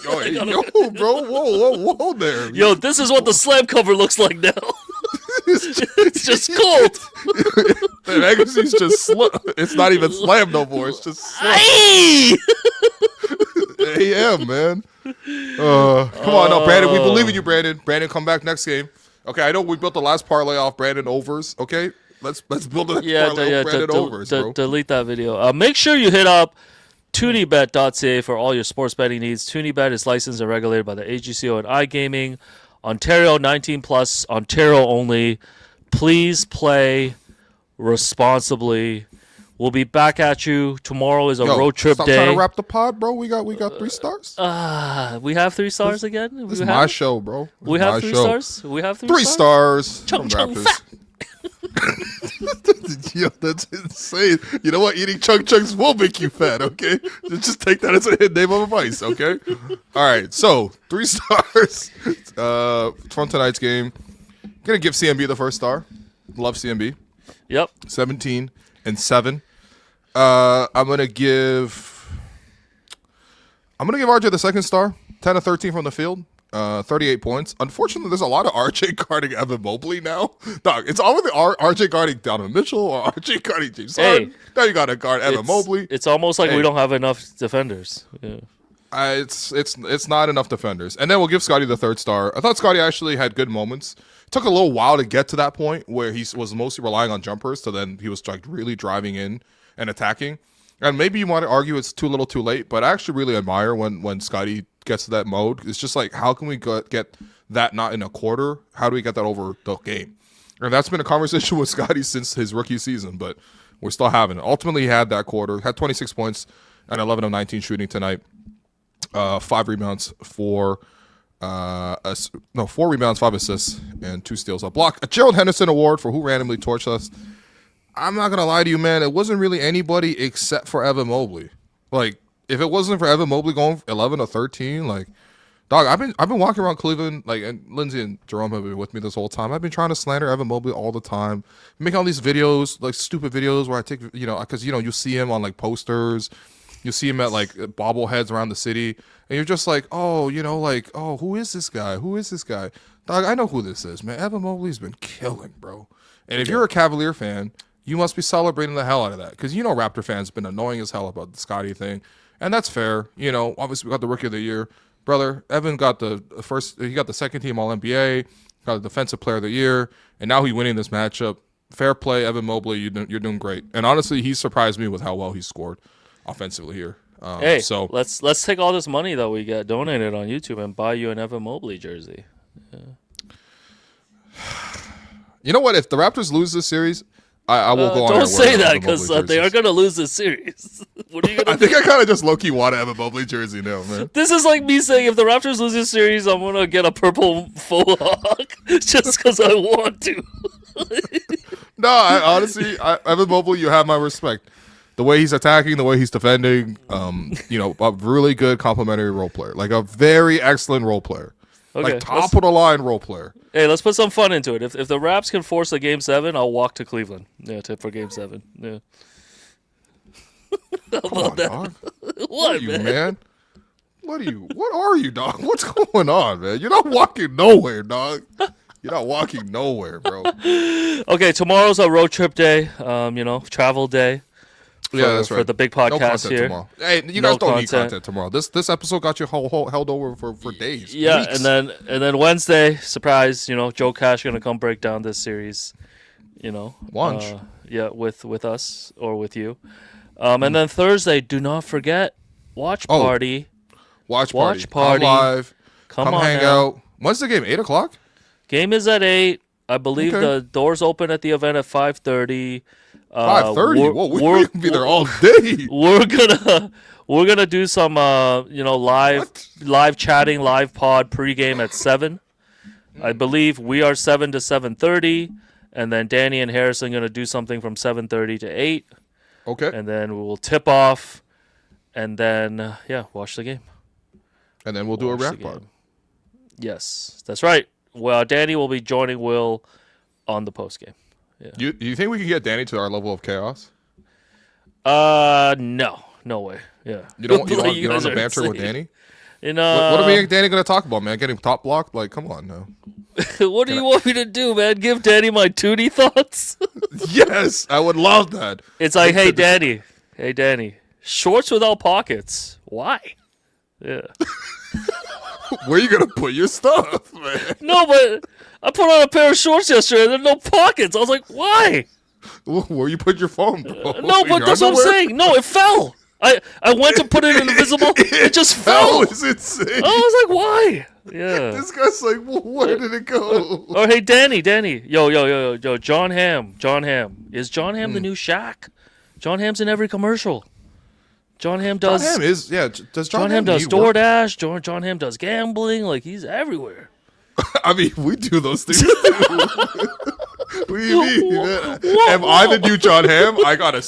yo, bro, whoa there. Yo, this is what the slam cover looks like now. It's just cold. The magazine's just it's not even slam no more. It's just AM, man. Come on, no, Brandon. We believe in you, Brandon. Brandon, come back next game. Okay, I know we built the last parlay off Brandon overs. Okay, let's build a parlay off Brandon overs, bro. Delete that video. Make sure you hit up ToonieBet.ca for all your sports betting needs. ToonieBet is licensed and regulated by the AGCO and iGaming. Ontario 19+, Ontario only. Please play responsibly. We'll be back at you. Tomorrow is a road trip day. Stop trying to wrap the pod, bro. We got 3 stars. We have 3 stars again? This is my show, bro. We have 3 stars? We have 3 stars? 3 stars? From Raptors. Yo, that's insane. You know what? Eating chunk chunks will make you fat, okay? Just take that as a name of advice, okay? All right, so 3 stars from tonight's game. Gonna give CMB the first star. Love CMB. Yep. 17 and 7. I'm gonna give RJ the second star. 10 of 13 from the field. 38 points. Unfortunately, there's a lot of RJ guarding Evan Mobley now. Dog, it's all with the RJ guarding Donovan Mitchell or RJ guarding James Harden. Now you got to guard Evan Mobley. It's almost like we don't have enough defenders. Yeah. It's not enough defenders. And then we'll give Scottie the third star. I thought Scottie actually had good moments. It took a little while to get to that point where he was mostly relying on jumpers. So then he was like really driving in and attacking. And maybe you want to argue it's too little too late, but I actually really admire when Scottie gets to that mode. It's just like, how can we get that not in a quarter? How do we get that over the game? And that's been a conversation with Scottie since his rookie season, but we're still having it. Ultimately, he had that quarter, had 26 points and 11 of 19 shooting tonight. 5 rebounds, 4 rebounds, 5 assists, and 2 steals. A block. A Gerald Henderson award for who randomly torched us. I'm not gonna lie to you, man. It wasn't really anybody except for Evan Mobley. Like, if it wasn't for Evan Mobley going 11 or 13, like, dog, I've been walking around Cleveland, like, and Lindsay and Jerome have been with me this whole time. I've been trying to slander Evan Mobley all the time, making all these videos, like stupid videos where I take, because you see him on like posters, you see him at like bobbleheads around the city, and you're just like, oh, who is this guy? Who is this guy? Dog, I know who this is, man. Evan Mobley's been killing, bro. And if you're a Cavalier fan, you must be celebrating the hell out of that, because Raptor fans have been annoying as hell about the Scottie thing, and that's fair. Obviously we got the Rookie of the Year, brother. Evan got the first. He got the second team All NBA, got the Defensive Player of the Year, and now he's winning this matchup. Fair play, Evan Mobley. You're doing great, and honestly, he surprised me with how well he scored offensively here. So let's take all this money that we get donated on YouTube and buy you an Evan Mobley jersey. Yeah. You know what? If the Raptors lose this series, I will go on. Don't say that, because they are going to lose this series. What are you going to do? I think I kind of just low-key want to have a Mobley jersey now, man. This is like me saying, if the Raptors lose this series, I'm going to get a purple faux hawk just because I want to. No, honestly, Evan Mobley, you have my respect. The way he's attacking, the way he's defending, a really good complimentary role player. Like a very excellent role player. Okay, like top-of-the-line role player. Hey, let's put some fun into it. If the Raps can force a Game 7, I'll walk to Cleveland. Yeah, for Game 7. Yeah. How about that? Dog. What are you, man? What are you, dog? What's going on, man? You're not walking nowhere, dog. You're not walking nowhere, bro. Okay, tomorrow's a road trip day. Travel day. Yeah, that's right. For the big No podcast content here. tomorrow. Hey, you guys don't need content tomorrow. This episode got you held over for days. Yeah, weeks. and then Wednesday, surprise, Joe Cash gonna come break down this series. Lunch. With us or with you. And then Thursday, do not forget, watch party. Watch party. Party. Come live. Come on hang out. When's the game? 8:00? Game is at 8. I believe the doors open at the event at 5:30. 5:30. Whoa, we're gonna be there all day. We're gonna do some live chatting, live pod pregame at 7. I believe we are 7 to 7:30, and then Danny and Harrison gonna do something from 7:30 to 8. Okay. And then we will tip off, and then watch the game. And then we'll do a rap pod. Yes, that's right. Well, Danny will be joining Will on the post game. Yeah. You think we can get Danny to our level of chaos? No way. Yeah. You don't want to banter with Danny? What are me and Danny gonna talk about, man? Getting top blocked? Like, come on, no. What do you want me to do, man? Give Danny my Toonie thoughts? Yes, I would love that. It's like, hey Danny, shorts without pockets. Why? Yeah. Where are you gonna put your stuff, man? No, but I put on a pair of shorts yesterday. There's no pockets. I was like, why? Where you put your phone, bro? No, but that's what I'm saying. No, it fell. I went to put it in invisible. It just fell. That was insane. I was like, why? Yeah. This guy's like, well, where did it go? Oh, hey, Danny. Yo, John Hamm. Is John Hamm the new Shaq? John Hamm's in every commercial. John Hamm does. John Hamm is, does John Hamm does DoorDash. John Hamm does gambling. Like, he's everywhere. I mean, we do those things too. What do you mean? Am I the new John Hamm? I got a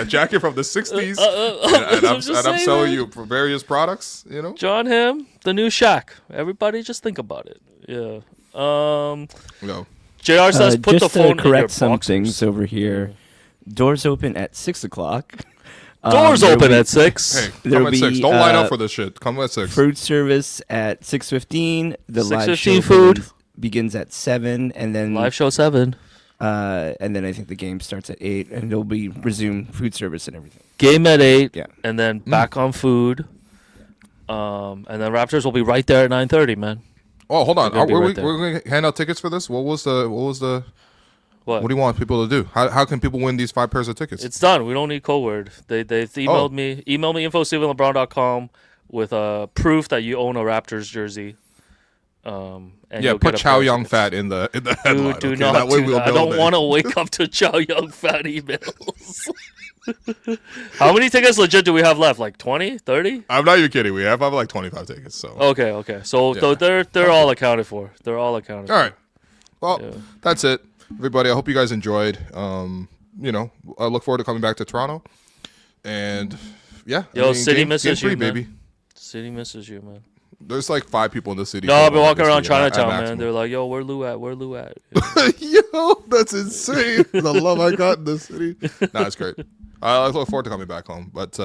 jacket from the 60s, and I'm selling you for various products, John Hamm, the new Shaq. Everybody just think about it. Yeah. No. JR says put the phone in your correct boxers. some things over here. Doors open at 6:00. Doors open at 6. Hey, come at 6. Don't line up for this shit. Come at 6. Food service at 6:15. The live show 6:15 food begins at 7, and then live show 7. And then I think the game starts at 8, and it'll be resume food service and everything. Game at 8, yeah, and then back on food. And then Raptors will be right there at 9:30, man. Oh, hold on. We're going to hand out tickets for this? What do you want people to do? How can people win these 5 pairs of tickets? It's done. We don't need code word. They've emailed me. Email me info@stephenlebron.com with proof that you own a Raptors jersey. And put Chow Young Fat in the headline. Do not. I don't want to wake up to Chow Young Fat emails. How many tickets legit do we have left? Like 20, 30? I'm not even kidding. We have like 25 tickets. So okay. So they're all accounted for. They're all accounted for. All right. Well, that's it. Everybody, I hope you guys enjoyed. I look forward to coming back to Toronto. And City misses you, man. Baby. City misses you, man. There's like 5 people in the city. No, I've been walking around Chinatown, man. They're like, yo, where Lou at? Yo, that's insane. The love I got in the city. Nah, it's great. I look forward to coming back home. But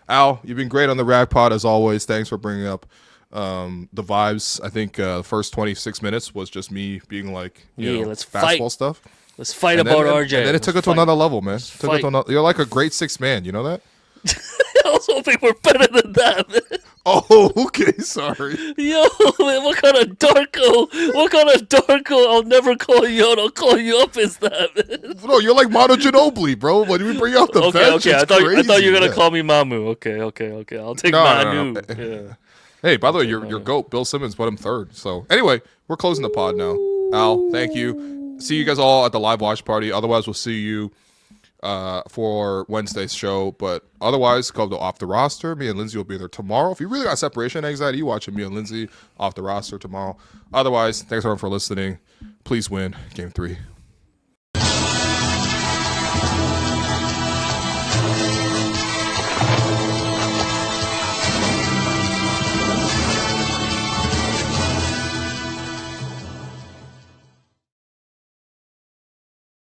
Al, you've been great on the Rag Pod as always. Thanks for bringing up the vibes. I think the first 26 minutes was just me being like, let's basketball fight. stuff. Let's fight about RJ. And then it took it to another level, man. You're like a great 6th man. You know that? I was hoping we're better than that, man. Oh, okay, sorry. Yo, man, what kind of Darko I'll never call you out, I'll call you up is that, man? No, you're like Manu Ginobili, bro. When we bring you off the bench, I thought you were going to call me Mamu. Okay. I'll take Manu. No. Yeah. Hey, by the way, your GOAT, Bill Simmons, put him 3rd. So, anyway, we're closing the pod now. Al, thank you. See you guys all at the live watch party. Otherwise, we'll see you for Wednesday's show. But otherwise, come to Off the Roster. Me and Lindsay will be there tomorrow. If you really got separation anxiety, you watching me and Lindsay Off the Roster tomorrow. Otherwise, thanks everyone for listening. Please win Game 3.